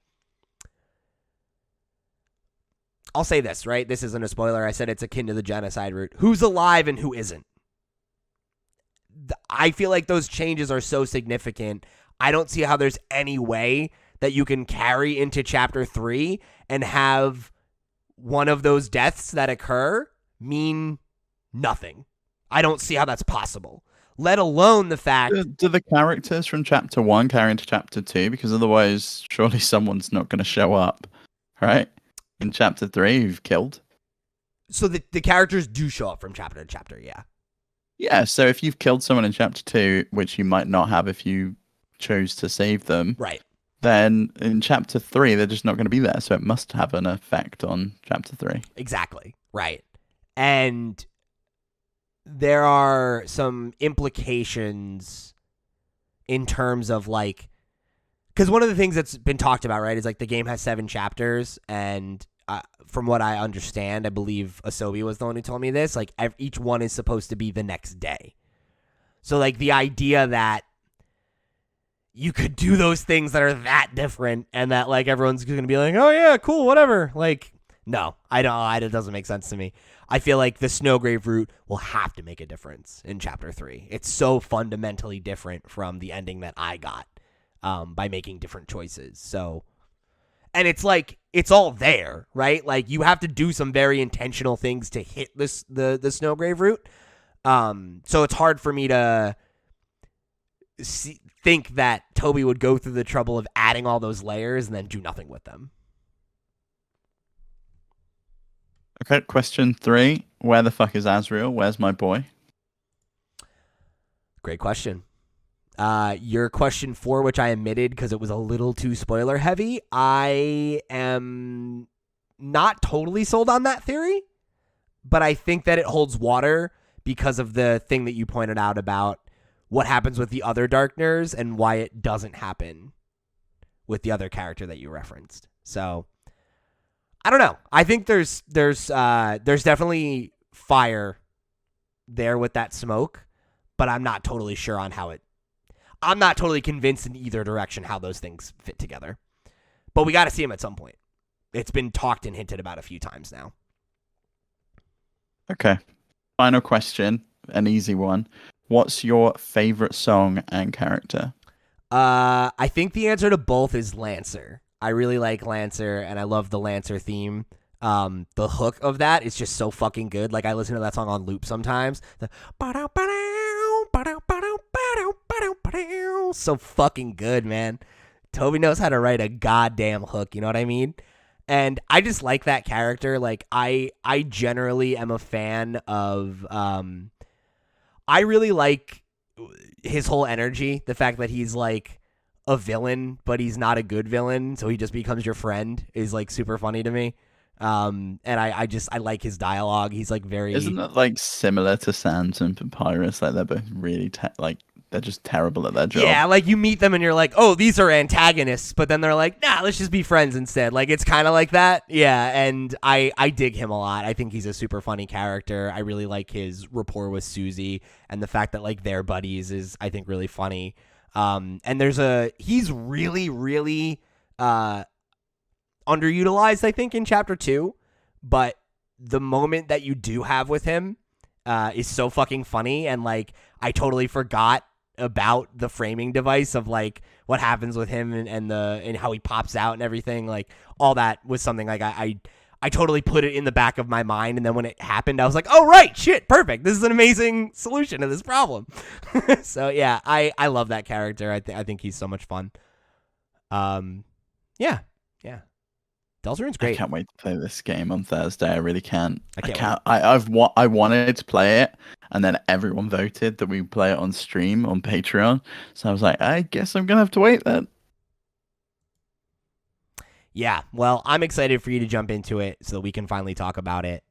I'll say this, right? This isn't a spoiler. I said it's akin to the genocide route. Who's alive and who isn't? I feel like those changes are so significant. I don't see how there's any way that you can carry into Chapter 3 and have one of those deaths that occur mean nothing. I don't see how that's possible, let alone the fact... Do the characters from Chapter 1 carry into Chapter 2? Because otherwise, surely someone's not going to show up, right? In Chapter 3, you've killed. So the characters do show up from chapter to chapter, yeah. Yeah, so if you've killed someone in Chapter 2, which you might not have if you chose to save them, right, then in Chapter 3, they're just not going to be there, so it must have an effect on Chapter 3. Exactly, right. And there are some implications in terms of like, because one of the things that's been talked about, right, is like the game has 7 chapters, and from what I understand, I believe Asobi was the one who told me this, like each one is supposed to be the next day. So like the idea that you could do those things that are that different and that like everyone's going to be like, oh yeah, cool, whatever. Like, no, I don't, it doesn't make sense to me. I feel like the Snowgrave route will have to make a difference in Chapter 3. It's so fundamentally different from the ending that I got by making different choices. So, and it's like, it's all there, right? Like you have to do some very intentional things to hit the Snowgrave route. So it's hard for me to think that Toby would go through the trouble of adding all those layers and then do nothing with them. Okay, question 3. Where the fuck is Azrael? Where's my boy? Great question. Your question 4, which I omitted because it was a little too spoiler heavy, I am not totally sold on that theory, but I think that it holds water because of the thing that you pointed out about what happens with the other Darkners and why it doesn't happen with the other character that you referenced. So I don't know. I think there's definitely fire there with that smoke, but I'm not totally sure on how it. I'm not totally convinced in either direction how those things fit together. But we got to see them at some point. It's been talked and hinted about a few times now. Okay. Final question, an easy one. What's your favorite song and character? I think the answer to both is Lancer. I really like Lancer, and I love the Lancer theme. The hook of that is just so fucking good. Like, I listen to that song on loop sometimes. So fucking good, man. Toby knows how to write a goddamn hook, you know what I mean? And I just like that character. Like, I generally am a fan of... I really like his whole energy. The fact that he's, like, a villain, but he's not a good villain, so he just becomes your friend is, like, super funny to me. And I like his dialogue. He's, like, very... Isn't that, like, similar to Sans and Papyrus? Like, they're both really, they're just terrible at their job. Yeah, like, you meet them and you're like, oh, these are antagonists, but then they're like, nah, let's just be friends instead. Like, it's kind of like that. Yeah, and I dig him a lot. I think he's a super funny character. I really like his rapport with Susie, and the fact that, like, they're buddies is, I think, really funny. And he's really, really underutilized, I think, in Chapter 2, but the moment that you do have with him is so fucking funny, and, like, I totally forgot about the framing device of, like, what happens with him and how he pops out and everything. Like, all that was something, like, I totally put it in the back of my mind, and then when it happened, I was like, oh, right, shit, perfect. This is an amazing solution to this problem. So, yeah, I love that character. I think he's so much fun. Yeah. Deltarune's I great. can't wait to play this game on Thursday. I really can't. I can't can't. I wanted to play it, and then everyone voted that we play it on stream on Patreon. So I was like, I guess I'm gonna have to wait then. Yeah, well, I'm excited for you to jump into it so that we can finally talk about it.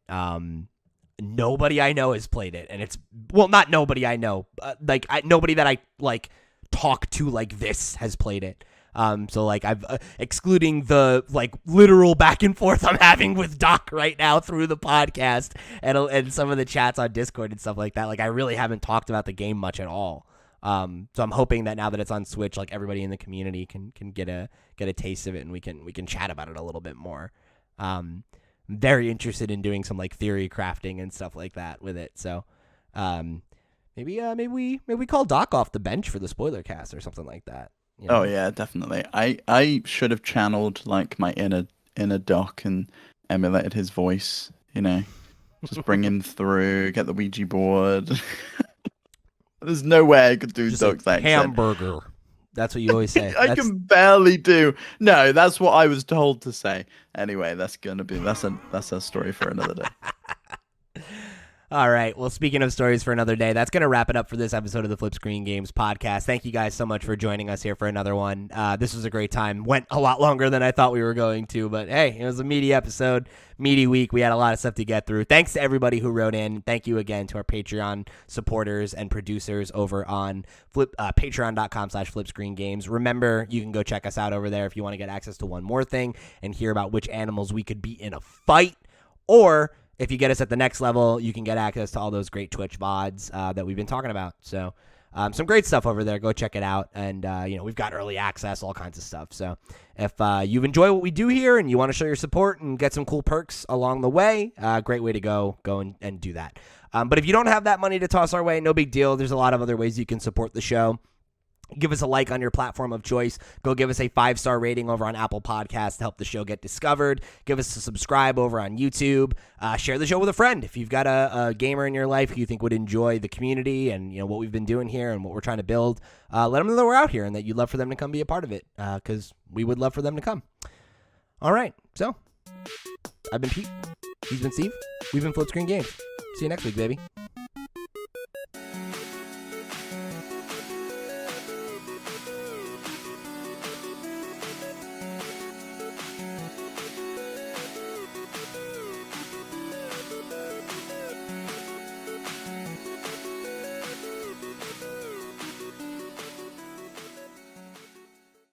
Nobody I know has played it, and it's, well, not nobody I know, nobody that I like talk to like this has played it. So like I've excluding the like literal back and forth I'm having with Doc right now through the podcast and some of the chats on Discord and stuff like that. Like I really haven't talked about the game much at all. So I'm hoping that now that it's on Switch, like everybody in the community can get a taste of it, and we can chat about it a little bit more. I'm very interested in doing some like theory crafting and stuff like that with it. So maybe we call Doc off the bench for the spoiler cast or something like that. You know? Oh yeah, definitely. I should have channeled like my inner Doc and emulated his voice. You know, just bring him through, get the Ouija board. There's no way I could do Just Doc's accent. Hamburger. That's what you always say. I can barely do. No, that's what I was told to say. Anyway, that's a story for another day. All right. Well, speaking of stories for another day, that's going to wrap it up for this episode of the FlipScreen Games podcast. Thank you guys so much for joining us here for another one. This was a great time. Went a lot longer than I thought we were going to, but hey, it was a meaty episode, meaty week. We had a lot of stuff to get through. Thanks to everybody who wrote in. Thank you again to our Patreon supporters and producers over on patreon.com/FlipScreenGames. Remember, you can go check us out over there if you want to get access to one more thing and hear about which animals we could beat in a fight, or if you get us at the next level, you can get access to all those great Twitch VODs that we've been talking about. So some great stuff over there. Go check it out. And, we've got early access, all kinds of stuff. So if you enjoy what we do here and you want to show your support and get some cool perks along the way, great way to go and do that. But if you don't have that money to toss our way, no big deal. There's a lot of other ways you can support the show. Give us a like on your platform of choice. Go give us a 5-star rating over on Apple Podcasts to help the show get discovered. Give us a subscribe over on YouTube. Share the show with a friend. If you've got a gamer in your life who you think would enjoy the community and what we've been doing here and what we're trying to build, let them know that we're out here and that you'd love for them to come be a part of it, because we would love for them to come. All right, so I've been Pete. He's been Steve. We've been FlipScreen Games. See you next week, baby.